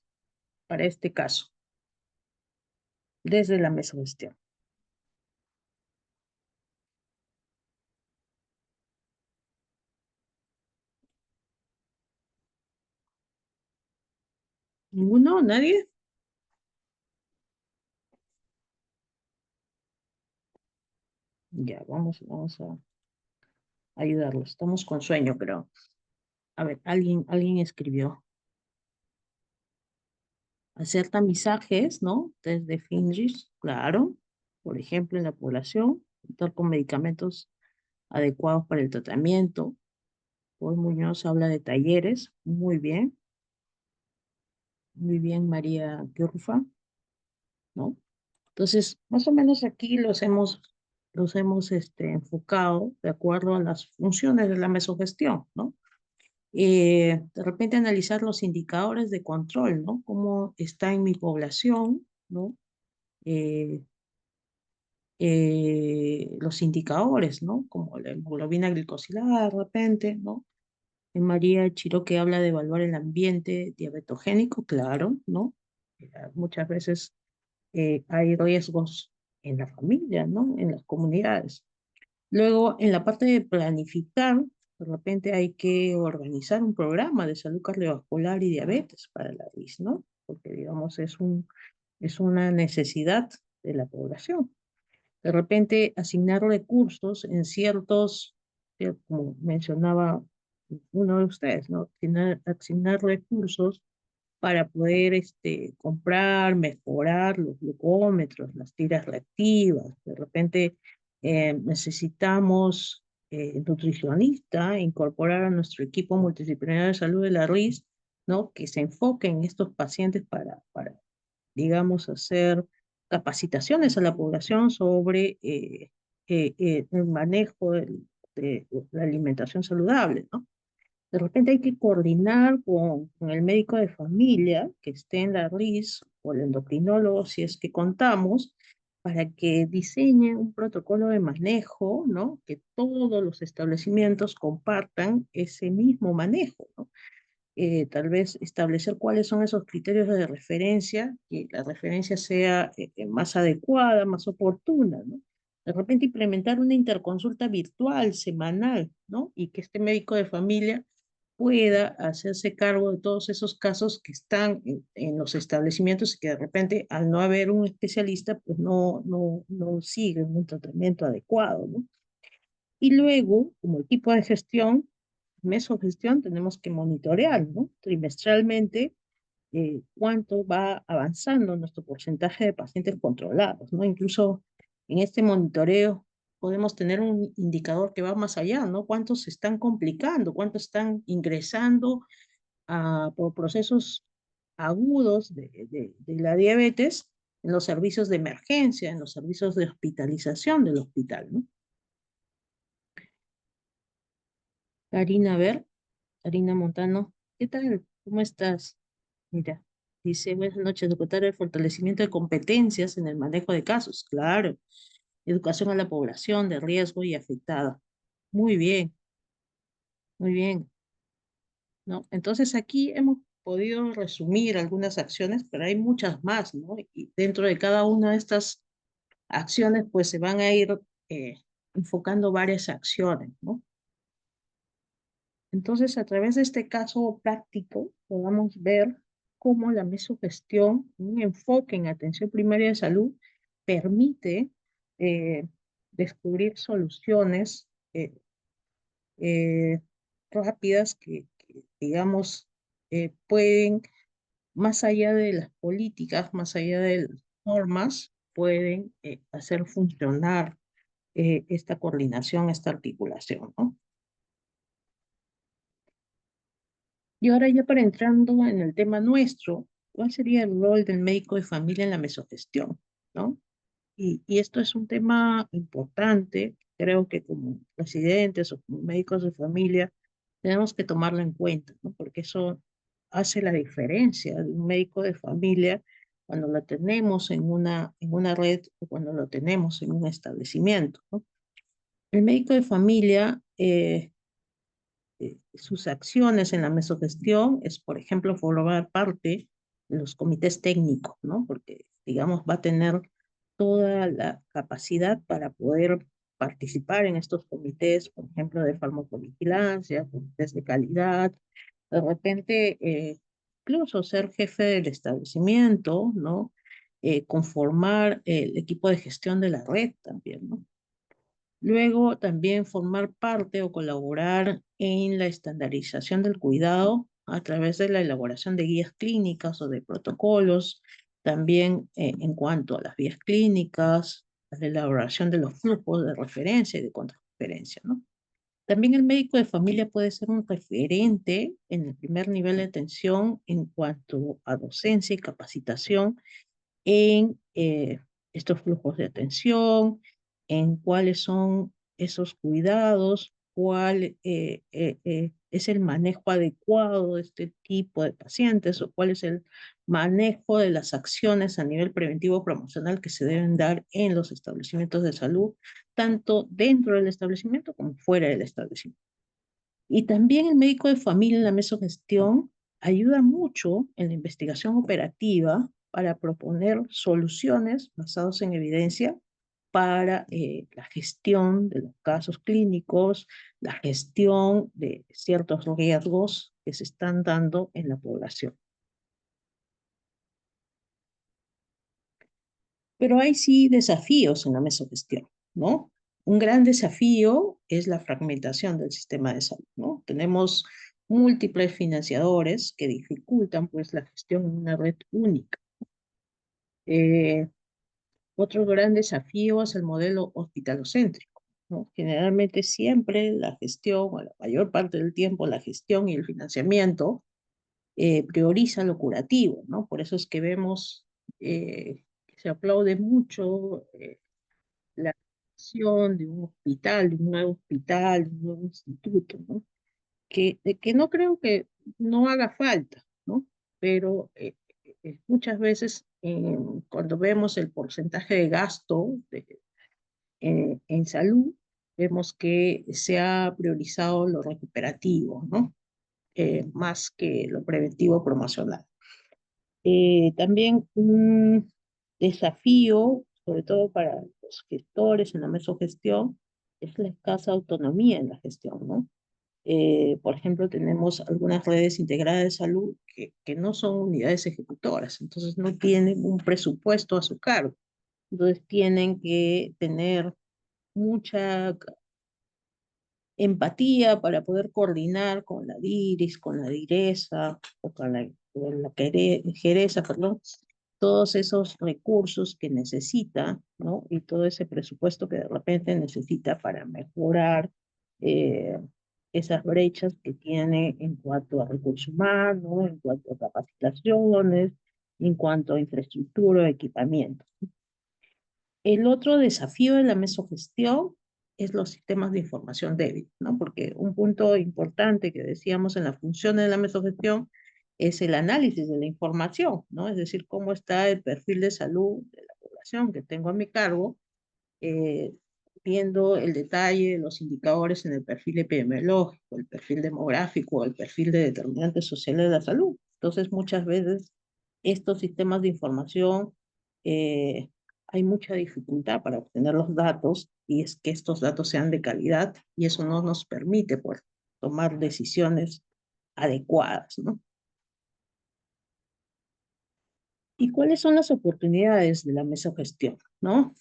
para este caso desde la mesogestión? ¿Ninguno? ¿Nadie? Ya, vamos a ayudarlos. Estamos con sueño, pero a ver, alguien escribió. Hacer tamizajes, ¿no? Test de Findrich, claro. Por ejemplo, en la población, contar con medicamentos adecuados para el tratamiento. Paul Muñoz habla de talleres. Muy bien. Muy bien, María Gurfa, ¿no? Entonces, más o menos aquí los hemos enfocado de acuerdo a las funciones de la mesogestión, ¿no? De repente analizar los indicadores de control, ¿no? Cómo está en mi población, ¿no? Eh, los indicadores, ¿no? Como la hemoglobina glicosilada de repente, ¿no? María Chiroque habla de evaluar el ambiente diabetogénico, claro, ¿no? Muchas veces hay riesgos en la familia, ¿no? En las comunidades. Luego, en la parte de planificar, de repente hay que organizar un programa de salud cardiovascular y diabetes para la RIS, ¿no? Porque, digamos, es una necesidad de la población. De repente, asignar recursos en ciertos, como mencionaba uno de ustedes, ¿no? Asignar recursos para poder comprar, mejorar los glucómetros, las tiras reactivas. De repente necesitamos nutricionista, incorporar a nuestro equipo multidisciplinario de salud de la RIS, ¿no? Que se enfoque en estos pacientes para digamos, hacer capacitaciones a la población sobre el manejo de la alimentación saludable, ¿no? De repente hay que coordinar con el médico de familia que esté en la RIS o el endocrinólogo si es que contamos, para que diseñe un protocolo de manejo, ¿no? Que todos los establecimientos compartan ese mismo manejo, ¿no? Tal vez establecer cuáles son esos criterios de referencia, que la referencia sea más adecuada, más oportuna, ¿no? De repente implementar una interconsulta virtual, semanal, ¿no? Y que este médico de familia pueda hacerse cargo de todos esos casos que están en los establecimientos y que de repente al no haber un especialista, pues no siguen un tratamiento adecuado, ¿no? Y luego, como equipo de gestión, mesogestión, tenemos que monitorear, ¿no? Trimestralmente, cuánto va avanzando nuestro porcentaje de pacientes controlados, ¿no? Incluso en este monitoreo podemos tener un indicador que va más allá, ¿no? Cuántos se están complicando, cuántos están ingresando por procesos agudos de la diabetes en los servicios de emergencia, en los servicios de hospitalización del hospital, ¿no? Karina, a ver, Karina Montano, ¿qué tal? ¿Cómo estás? Mira, dice, buenas noches, dotar el fortalecimiento de competencias en el manejo de casos. Claro, educación a la población de riesgo y afectada. Muy bien, muy bien, ¿no? Entonces aquí hemos podido resumir algunas acciones, pero hay muchas más, ¿no? Y dentro de cada una de estas acciones, pues se van a ir enfocando varias acciones, ¿no? Entonces, a través de este caso práctico, podamos ver cómo la mesogestión, un enfoque en atención primaria de salud, permite eh, descubrir soluciones rápidas que, digamos, pueden, más allá de las políticas, más allá de las normas, pueden hacer funcionar esta coordinación, esta articulación, ¿no? Y ahora ya para entrando en el tema nuestro, ¿cuál sería el rol del médico de familia en la mesogestión? ¿No? Y esto es un tema importante, creo que como residentes o como médicos de familia tenemos que tomarlo en cuenta, ¿no? Porque eso hace la diferencia de un médico de familia cuando lo tenemos en una red o cuando lo tenemos en un establecimiento, ¿no? El médico de familia sus acciones en la mesogestión es, por ejemplo, formar parte de los comités técnicos, ¿no? Porque, digamos, va a tener toda la capacidad para poder participar en estos comités, por ejemplo, de farmacovigilancia, comités de calidad, de repente, incluso ser jefe del establecimiento, ¿no? Conformar el equipo de gestión de la red también, ¿no? Luego también formar parte o colaborar en la estandarización del cuidado a través de la elaboración de guías clínicas o de protocolos, también en cuanto a las vías clínicas, la elaboración de los flujos de referencia y de contrarreferencia, ¿no? También el médico de familia puede ser un referente en el primer nivel de atención en cuanto a docencia y capacitación en estos flujos de atención, en cuáles son esos cuidados, cuál es el manejo adecuado de este tipo de pacientes o cuál es el manejo de las acciones a nivel preventivo promocional que se deben dar en los establecimientos de salud, tanto dentro del establecimiento como fuera del establecimiento. Y también el médico de familia en la mesogestión ayuda mucho en la investigación operativa para proponer soluciones basadas en evidencia para la gestión de los casos clínicos, la gestión de ciertos riesgos que se están dando en la población. Pero hay sí desafíos en la mesogestión, ¿no? Un gran desafío es la fragmentación del sistema de salud, ¿no? Tenemos múltiples financiadores que dificultan pues la gestión en una red única. Otro gran desafío es el modelo hospitalocéntrico, ¿no? Generalmente siempre la gestión, o la mayor parte del tiempo, la gestión y el financiamiento prioriza lo curativo, ¿no? Por eso es que vemos que se aplaude mucho la creación de un hospital, de un nuevo hospital, de un nuevo instituto, ¿no? Que no creo que no haga falta, ¿no? Pero muchas veces cuando vemos el porcentaje de gasto en salud, vemos que se ha priorizado lo recuperativo, ¿no? Más que lo preventivo promocional. También un desafío, sobre todo para los gestores en la mesogestión, es la escasa autonomía en la gestión, ¿no? Por ejemplo, tenemos algunas redes integradas de salud que no son unidades ejecutoras, entonces no tienen un presupuesto a su cargo. Entonces tienen que tener mucha empatía para poder coordinar con la DIRIS, con la DIRESA o con la Geresa, perdón, todos esos recursos que necesita, ¿no? Y todo ese presupuesto que de repente necesita para mejorar esas brechas que tiene en cuanto a recursos humanos, en cuanto a capacitaciones, en cuanto a infraestructura o equipamiento. El otro desafío de la mesogestión es los sistemas de información débil, ¿no? Porque un punto importante que decíamos en las funciones de la mesogestión es el análisis de la información, ¿no? Es decir, cómo está el perfil de salud de la población que tengo a mi cargo, eh, viendo el detalle de los indicadores en el perfil epidemiológico, el perfil demográfico, el perfil de determinantes sociales de la salud. Entonces, muchas veces estos sistemas de información hay mucha dificultad para obtener los datos y es que estos datos sean de calidad y eso no nos permite pues, tomar decisiones adecuadas, ¿no? ¿Y cuáles son las oportunidades de la mesogestión, no?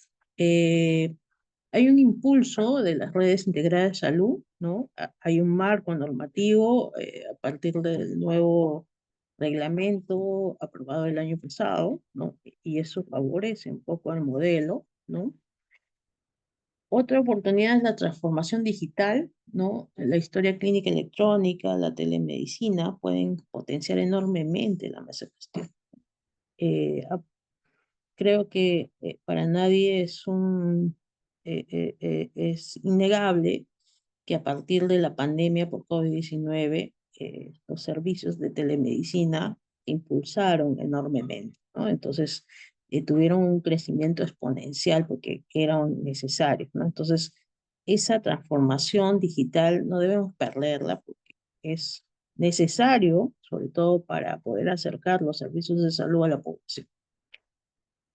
Hay un impulso de las redes integradas de salud ¿no? Hay un marco normativo a partir del nuevo reglamento aprobado el año pasado, ¿no? Y eso favorece un poco al modelo, ¿no? Otra oportunidad es la transformación digital, ¿no? La historia clínica electrónica, la telemedicina pueden potenciar enormemente la mesa de gestión. Eh, a- Creo que para nadie es innegable que a partir de la pandemia por COVID-19, los servicios de telemedicina impulsaron enormemente, ¿no? Entonces, tuvieron un crecimiento exponencial porque eran necesarios, ¿no? Entonces, esa transformación digital no debemos perderla porque es necesario, sobre todo para poder acercar los servicios de salud a la población.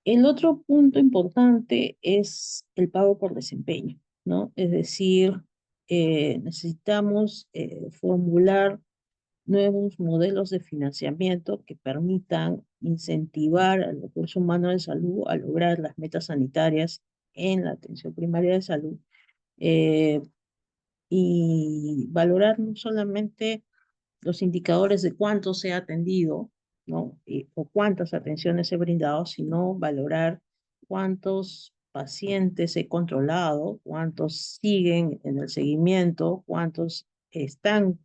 El otro punto importante es el pago por desempeño, ¿no? Es decir, necesitamos formular nuevos modelos de financiamiento que permitan incentivar al recurso humano de salud a lograr las metas sanitarias en la atención primaria de salud eh, y valorar no solamente los indicadores de cuánto se ha atendido, ¿no? O cuántas atenciones he brindado, sino valorar cuántos pacientes he controlado, cuántos siguen en el seguimiento, cuántos están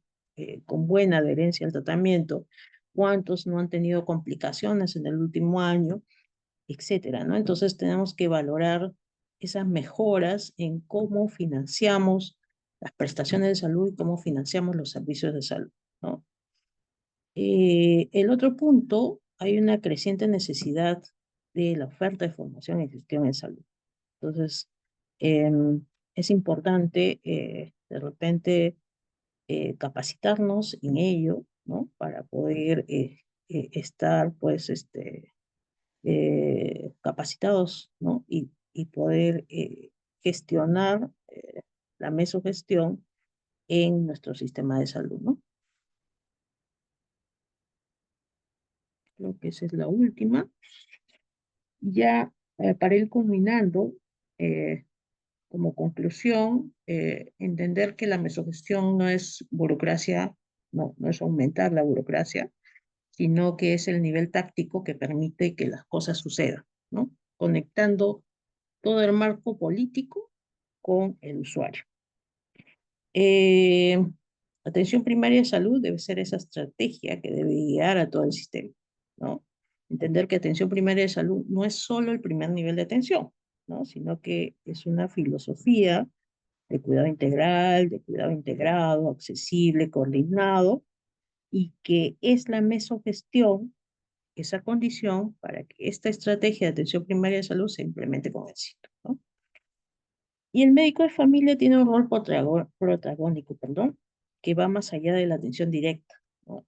con buena adherencia al tratamiento, cuántos no han tenido complicaciones en el último año, etcétera, ¿no? Entonces tenemos que valorar esas mejoras en cómo financiamos las prestaciones de salud y cómo financiamos los servicios de salud, ¿no? El otro punto, hay una creciente necesidad de la oferta de formación y gestión en salud. Entonces, es importante de repente capacitarnos en ello, ¿no? Para poder estar, pues, capacitados, ¿no? Y poder gestionar la mesogestión en nuestro sistema de salud, ¿no? Creo que esa es la última. Ya para ir culminando, eh, como conclusión, entender que la mesogestión no es burocracia, no es aumentar la burocracia, sino que es el nivel táctico que permite que las cosas sucedan, ¿no? Conectando todo el marco político con el usuario. Eh, Atención primaria de salud debe ser esa estrategia que debe guiar a todo el sistema, ¿no? Entender que atención primaria de salud no es solo el primer nivel de atención, ¿no? Sino que es una filosofía de cuidado integral, de cuidado integrado, accesible, coordinado, y que es la mesogestión esa condición para que esta estrategia de atención primaria de salud se implemente con éxito, ¿no? Y el médico de familia tiene un rol protagónico, perdón, que va más allá de la atención directa, ¿no?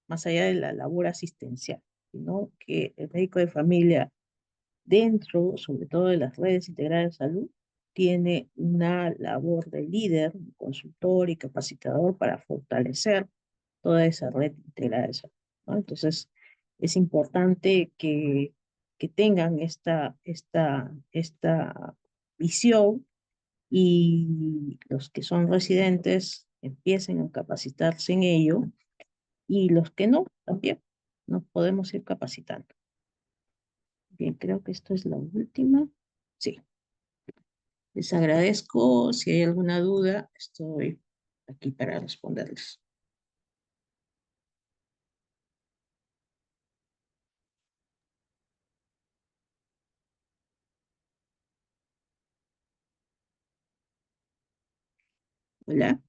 Más allá de la labor asistencial, sino que el médico de familia, dentro, sobre todo de las redes integrales de salud, tiene una labor de líder, consultor y capacitador para fortalecer toda esa red integrada de salud, ¿no? Entonces, es importante que tengan esta visión y los que son residentes empiecen a capacitarse en ello y los que no, también nos podemos ir capacitando. Bien, creo que esto es la última. Sí, les agradezco. Si hay alguna duda, estoy aquí para responderles. Hola.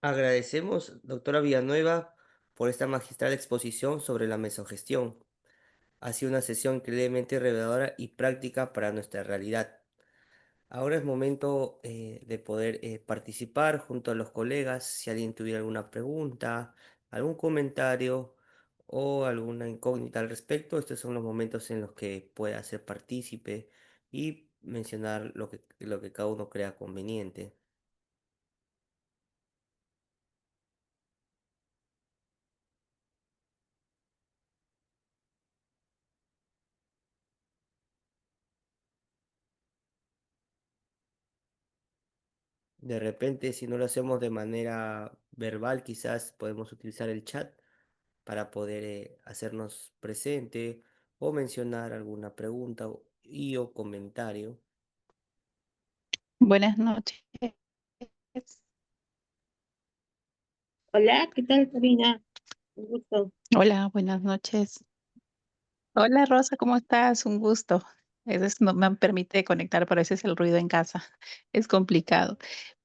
Agradecemos, doctora Villanueva, por esta magistral exposición sobre la mesogestión. Ha sido una sesión increíblemente reveladora y práctica para nuestra realidad. Ahora es momento de poder participar junto a los colegas. Si alguien tuviera alguna pregunta, algún comentario o alguna incógnita al respecto, estos son los momentos en los que puede hacer partícipe y mencionar lo que cada uno crea conveniente. De repente, si no lo hacemos de manera verbal, quizás podemos utilizar el chat para poder hacernos presente o mencionar alguna pregunta o comentario. Buenas noches. Hola, ¿qué tal, Karina? Un gusto. Hola, buenas noches. Hola Rosa, ¿cómo estás? Un gusto. A veces no me permite conectar, pero a veces el ruido en casa es complicado.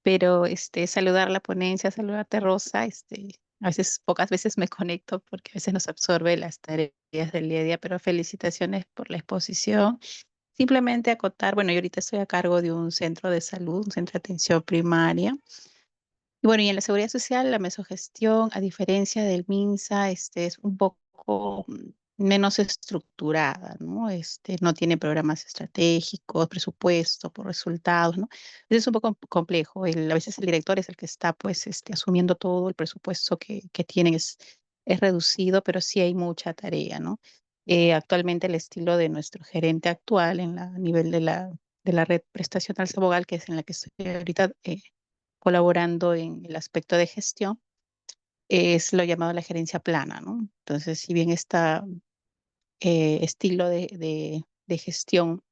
Pero saludar la ponencia, saludarte Rosa, a veces, pocas veces me conecto porque a veces nos absorbe las tareas del día a día, pero felicitaciones por la exposición. Simplemente acotar, bueno, yo ahorita estoy a cargo de un centro de salud, un centro de atención primaria. Y bueno, y en la seguridad social, la mesogestión, a diferencia del MINSA, es un poco menos estructurada, ¿no? No tiene programas estratégicos, presupuesto por resultados, ¿no? Es un poco complejo. A veces el director es el que está, pues, asumiendo todo el presupuesto que tienen es reducido, pero sí hay mucha tarea, ¿no? Actualmente el estilo de nuestro gerente actual a nivel de la red prestacional Sabogal, que es en la que estoy ahorita, colaborando en el aspecto de gestión, es lo llamado la gerencia plana, ¿no? Entonces, si bien está estilo de gestión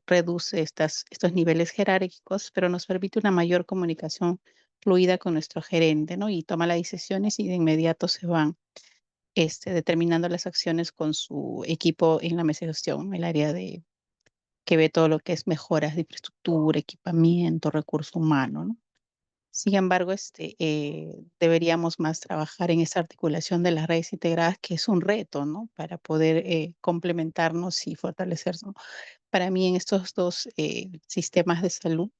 reduce estos niveles jerárquicos, pero nos permite una mayor comunicación fluida con nuestro gerente, ¿no? Y toma las decisiones y de inmediato se van determinando las acciones con su equipo en la mesa de gestión, el área que ve todo lo que es mejoras de infraestructura, equipamiento, recurso humano, ¿no? Sin embargo, deberíamos más trabajar en esa articulación de las redes integradas, que es un reto, ¿no? Para poder complementarnos y fortalecernos. Para mí, en estos dos sistemas de salud,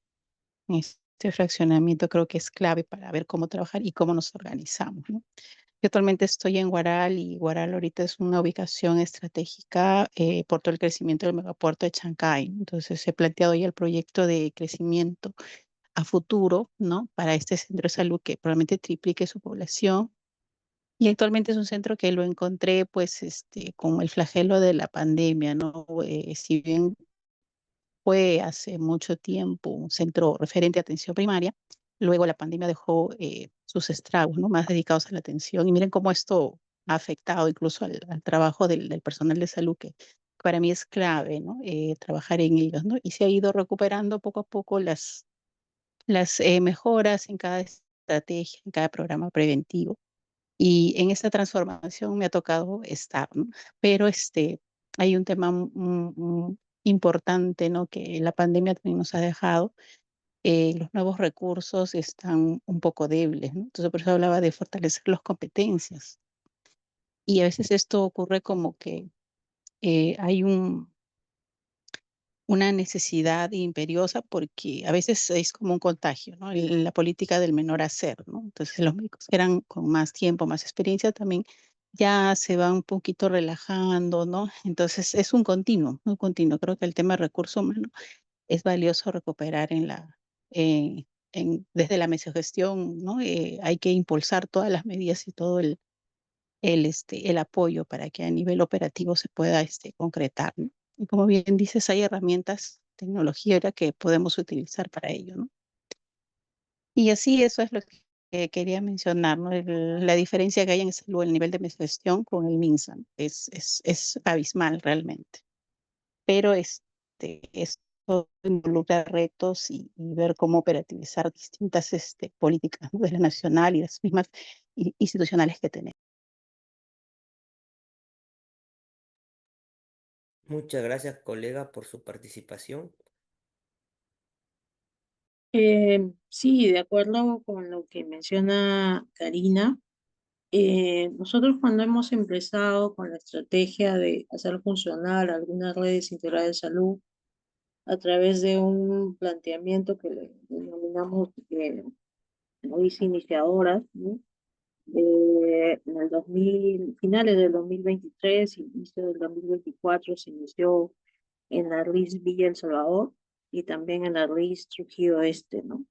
en este fraccionamiento creo que es clave para ver cómo trabajar y cómo nos organizamos, ¿no? Yo actualmente estoy en Guaral y Guaral ahorita es una ubicación estratégica por todo el crecimiento del megapuerto de Chancay. Entonces, he planteado ya el proyecto de crecimiento a futuro, ¿no? Para este centro de salud que probablemente triplique su población. Y actualmente es un centro que lo encontré, pues, con el flagelo de la pandemia, ¿no? Si bien fue hace mucho tiempo un centro referente a atención primaria, luego la pandemia dejó sus estragos, ¿no? Más dedicados a la atención. Y miren cómo esto ha afectado incluso al trabajo del personal de salud, que para mí es clave, ¿no? Trabajar en ellos, ¿no? Y se ha ido recuperando poco a poco las mejoras en cada estrategia, en cada programa preventivo. Y en esta transformación me ha tocado estar, ¿no? Pero hay un tema importante, ¿no? Que la pandemia también nos ha dejado. Los nuevos recursos están un poco débiles, ¿no? Entonces, por eso hablaba de fortalecer las competencias. Y a veces esto ocurre como que hay una necesidad imperiosa porque a veces es como un contagio, ¿no? La política del menor hacer, ¿no? Entonces los médicos que eran con más tiempo, más experiencia también ya se van un poquito relajando, ¿no? Entonces es un continuo, un continuo. Creo que el tema de recurso humano es valioso recuperar desde la mesogestión, ¿no? Hay que impulsar todas las medidas y todo el apoyo para que a nivel operativo se pueda concretar, ¿no? Y como bien dices, hay herramientas, tecnología ahora que podemos utilizar para ello, ¿no? Y así eso es lo que quería mencionar, ¿no? La diferencia que hay en salud, el nivel de mi gestión con el MINSA, ¿no? Es abismal realmente. Pero esto involucra retos y ver cómo operativizar distintas políticas, ¿no? De la nacional y las mismas institucionales que tenemos. Muchas gracias, colega, por su participación. Sí, de acuerdo con lo que menciona Karina, nosotros cuando hemos empezado con la estrategia de hacer funcionar algunas redes integrales de salud a través de un planteamiento que le denominamos redes iniciadoras, ¿no? En el 2000, finales del 2023, inicio del 2024 se inició en la RIS Villa El Salvador y también en la RIS Trujillo Este, ¿no?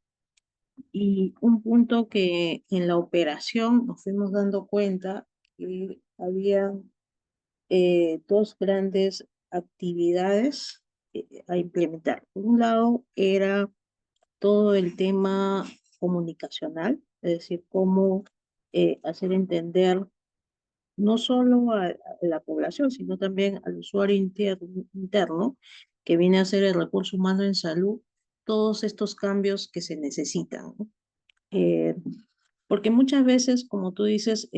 Y un punto que en la operación nos fuimos dando cuenta que había dos grandes actividades a implementar. Por un lado era todo el tema comunicacional, es decir, cómo hacer entender no solo a la población, sino también al usuario interno, que viene a ser el recurso humano en salud, todos estos cambios que se necesitan, ¿no? Eh, Porque muchas veces, como tú dices,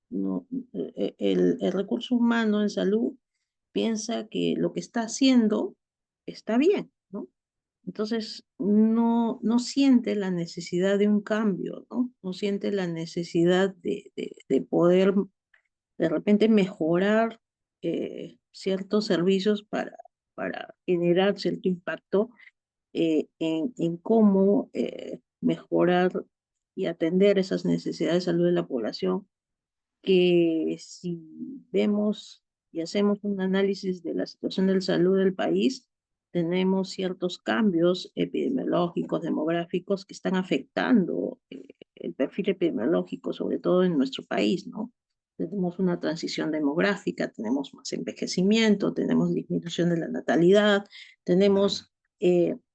no, el recurso humano en salud piensa que lo que está haciendo está bien, ¿no? Entonces, no siente la necesidad de un cambio, ¿no? No siente la necesidad de poder de repente mejorar ciertos servicios para generar cierto impacto en cómo mejorar y atender esas necesidades de salud de la población, que si vemos y hacemos un análisis de la situación de salud del país, tenemos ciertos cambios epidemiológicos, demográficos que están afectando el perfil epidemiológico, sobre todo en nuestro país, ¿no? Tenemos una transición demográfica, tenemos más envejecimiento, tenemos disminución de la natalidad, tenemos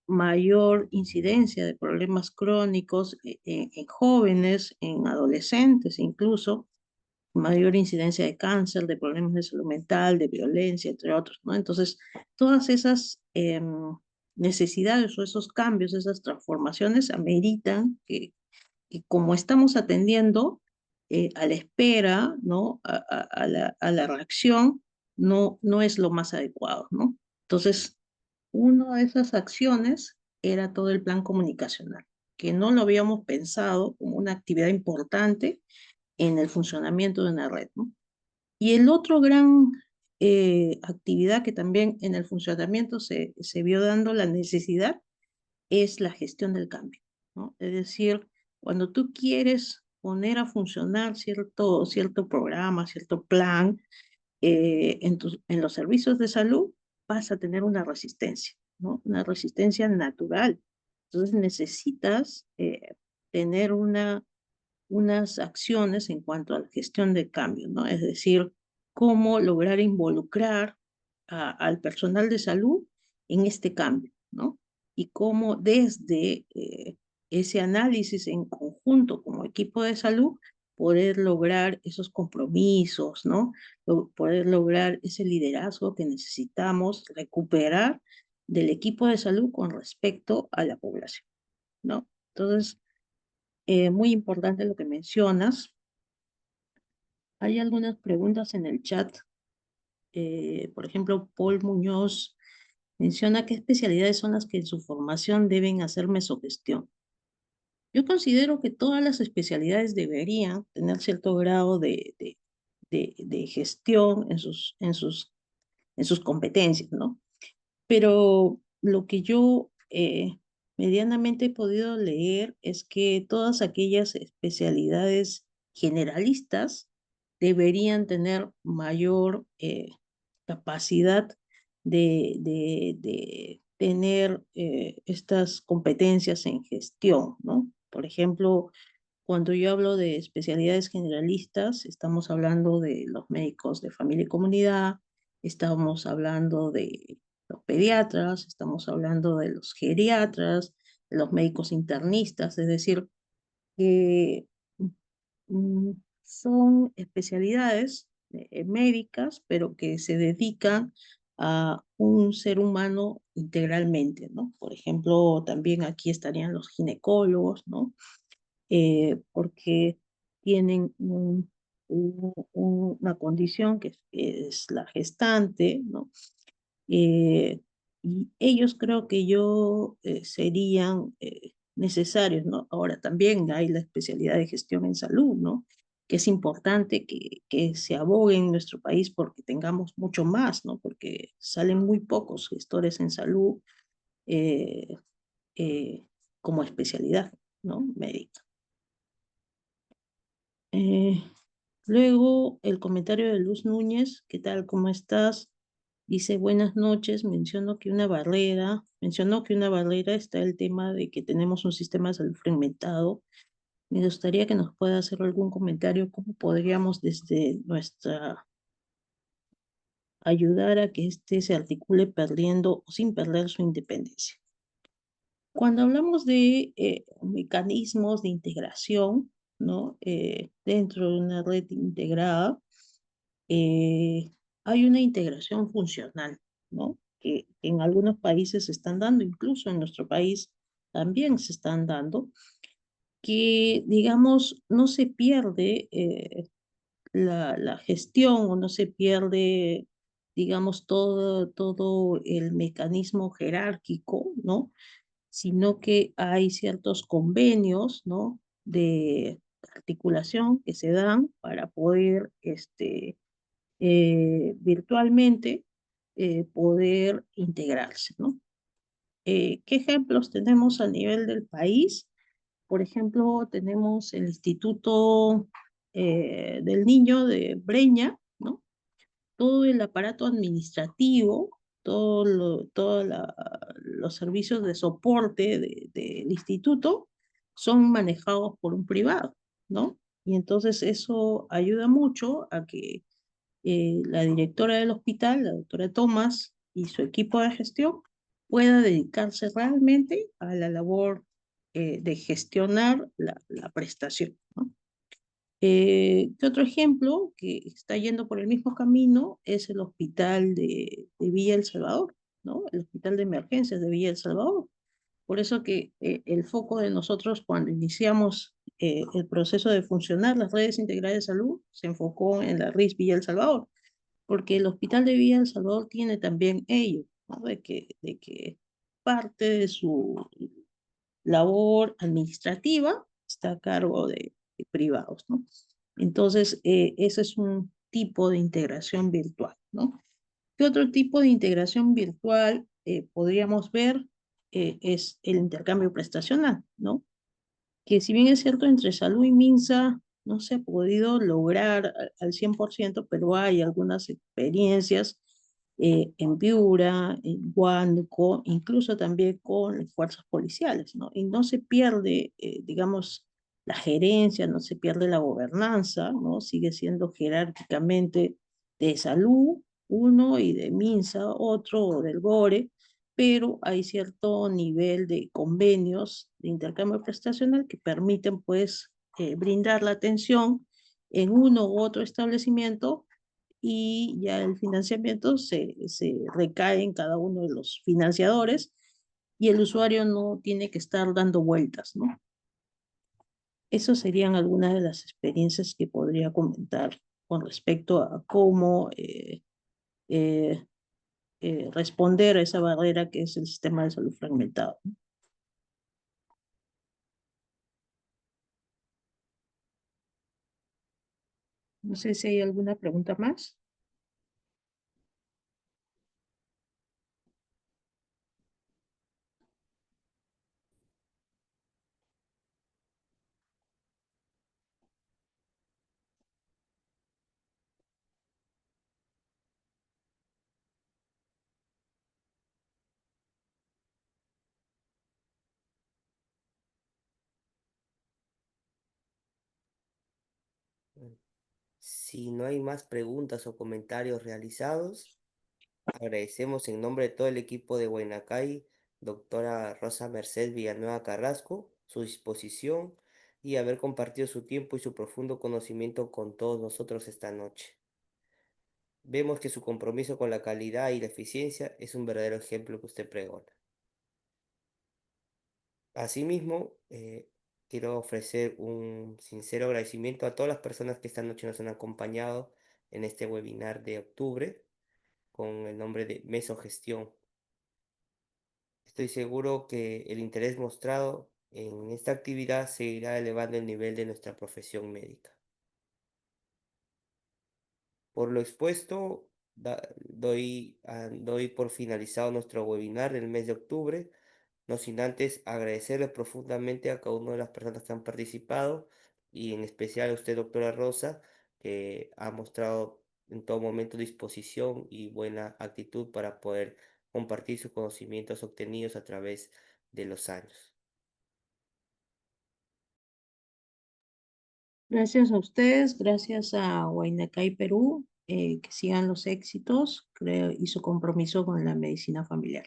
mayor incidencia de problemas crónicos en jóvenes, en adolescentes incluso, mayor incidencia de cáncer, de problemas de salud mental, de violencia, entre otros, ¿no? Entonces, todas esas necesidades o esos cambios, esas transformaciones ameritan que como estamos atendiendo a la espera, ¿no? A la reacción, no es lo más adecuado, ¿no? Entonces, una de esas acciones era todo el plan comunicacional, que no lo habíamos pensado como una actividad importante en el funcionamiento de una red, ¿no? Y el otro gran actividad que también en el funcionamiento se vio dando la necesidad es la gestión del cambio, ¿no? Es decir, cuando tú quieres poner a funcionar cierto programa, cierto plan en los servicios de salud, vas a tener una resistencia, ¿no? Una resistencia natural. Entonces necesitas tener unas acciones en cuanto a la gestión de cambio, ¿no? Es decir, cómo lograr involucrar al personal de salud en este cambio, ¿no? Y cómo desde ese análisis en conjunto como equipo de salud poder lograr esos compromisos, ¿no? Poder lograr ese liderazgo que necesitamos recuperar del equipo de salud con respecto a la población, ¿no? Entonces, muy importante lo que mencionas. Hay algunas preguntas en el chat. Por ejemplo, Paul Muñoz menciona qué especialidades son las que en su formación deben hacer mesogestión. Yo considero que todas las especialidades deberían tener cierto grado de gestión en sus competencias, ¿no? Pero lo que yo medianamente he podido leer es que todas aquellas especialidades generalistas deberían tener mayor capacidad de tener estas competencias en gestión, ¿no? Por ejemplo, cuando yo hablo de especialidades generalistas, estamos hablando de los médicos de familia y comunidad, estamos hablando de los pediatras, estamos hablando de los geriatras, de los médicos internistas, es decir, que son especialidades médicas, pero que se dedican a un ser humano integralmente, ¿no? Por ejemplo, también aquí estarían los ginecólogos, ¿no? Porque tienen una condición que es la gestante, ¿no? Y ellos creo que serían necesarios, ¿no? Ahora también hay la especialidad de gestión en salud, ¿no? Que es importante que se abogue en nuestro país porque tengamos mucho más, ¿no? Porque salen muy pocos gestores en salud eh, eh, como especialidad, ¿no? Médica. Luego el comentario de Luz Núñez, ¿qué tal? ¿Cómo estás? Dice, buenas noches, mencionó que una barrera está el tema de que tenemos un sistema de salud fragmentado. Me gustaría que nos pueda hacer algún comentario, cómo podríamos desde nuestra ayudar a que este se articule perdiendo o sin perder su independencia. Cuando hablamos de mecanismos de integración, ¿no? Dentro de una red integrada, hay una integración funcional, ¿no? Que en algunos países se están dando, incluso en nuestro país también se están dando, que, digamos, no se pierde la gestión o no se pierde, digamos, todo el mecanismo jerárquico, ¿no? Sino que hay ciertos convenios, ¿no? De articulación que se dan para poder, virtualmente, poder integrarse, ¿no? ¿Qué ejemplos tenemos a nivel del país? Por ejemplo, tenemos el Instituto del Niño de Breña, ¿no? Todo el aparato administrativo, todos los servicios de soporte del instituto son manejados por un privado, ¿no? Y entonces eso ayuda mucho a que la directora del hospital, la doctora Tomás, y su equipo de gestión pueda dedicarse realmente a la labor de gestionar la prestación, ¿no? ¿Qué otro ejemplo que está yendo por el mismo camino es el hospital de Villa El Salvador, ¿no? El hospital de emergencias de Villa El Salvador. Por eso que el foco de nosotros cuando iniciamos el proceso de funcionar las redes integrales de salud se enfocó en la RIS Villa El Salvador, porque el hospital de Villa El Salvador tiene también ello, ¿no? De que parte de su labor administrativa está a cargo de privados, ¿no? Entonces, ese es un tipo de integración virtual, ¿no? ¿Qué otro tipo de integración virtual podríamos ver? Es el intercambio prestacional, ¿no? Que si bien es cierto, entre salud y MINSA no se ha podido lograr al 100%, pero hay algunas experiencias en Piura, en Huánuco, incluso también con las fuerzas policiales, ¿no? Y no se pierde, digamos, la gerencia, no se pierde la gobernanza, ¿no? Sigue siendo jerárquicamente de salud uno y de MINSA otro, o del GORE, pero hay cierto nivel de convenios de intercambio prestacional que permiten, pues, brindar la atención en uno u otro establecimiento y ya el financiamiento se recae en cada uno de los financiadores y el usuario no tiene que estar dando vueltas, ¿no? Esas serían algunas de las experiencias que podría comentar con respecto a cómo eh, responder a esa barrera que es el sistema de salud fragmentado. No sé si hay alguna pregunta más. Si no hay más preguntas o comentarios realizados, agradecemos en nombre de todo el equipo de Huaynacay, doctora Rosa Merced Villanueva Carrasco, su disposición y haber compartido su tiempo y su profundo conocimiento con todos nosotros esta noche. Vemos que su compromiso con la calidad y la eficiencia es un verdadero ejemplo que usted pregona. Asimismo, quiero ofrecer un sincero agradecimiento a todas las personas que esta noche nos han acompañado en este webinar de octubre con el nombre de Mesogestión. Estoy seguro que el interés mostrado en esta actividad seguirá elevando el nivel de nuestra profesión médica. Por lo expuesto, doy por finalizado nuestro webinar del mes de octubre, no sin antes agradecerle profundamente a cada una de las personas que han participado y en especial a usted, doctora Rosa, que ha mostrado en todo momento disposición y buena actitud para poder compartir sus conocimientos obtenidos a través de los años. Gracias a ustedes, gracias a Huaynacay Perú, que sigan los éxitos, creo, y su compromiso con la medicina familiar.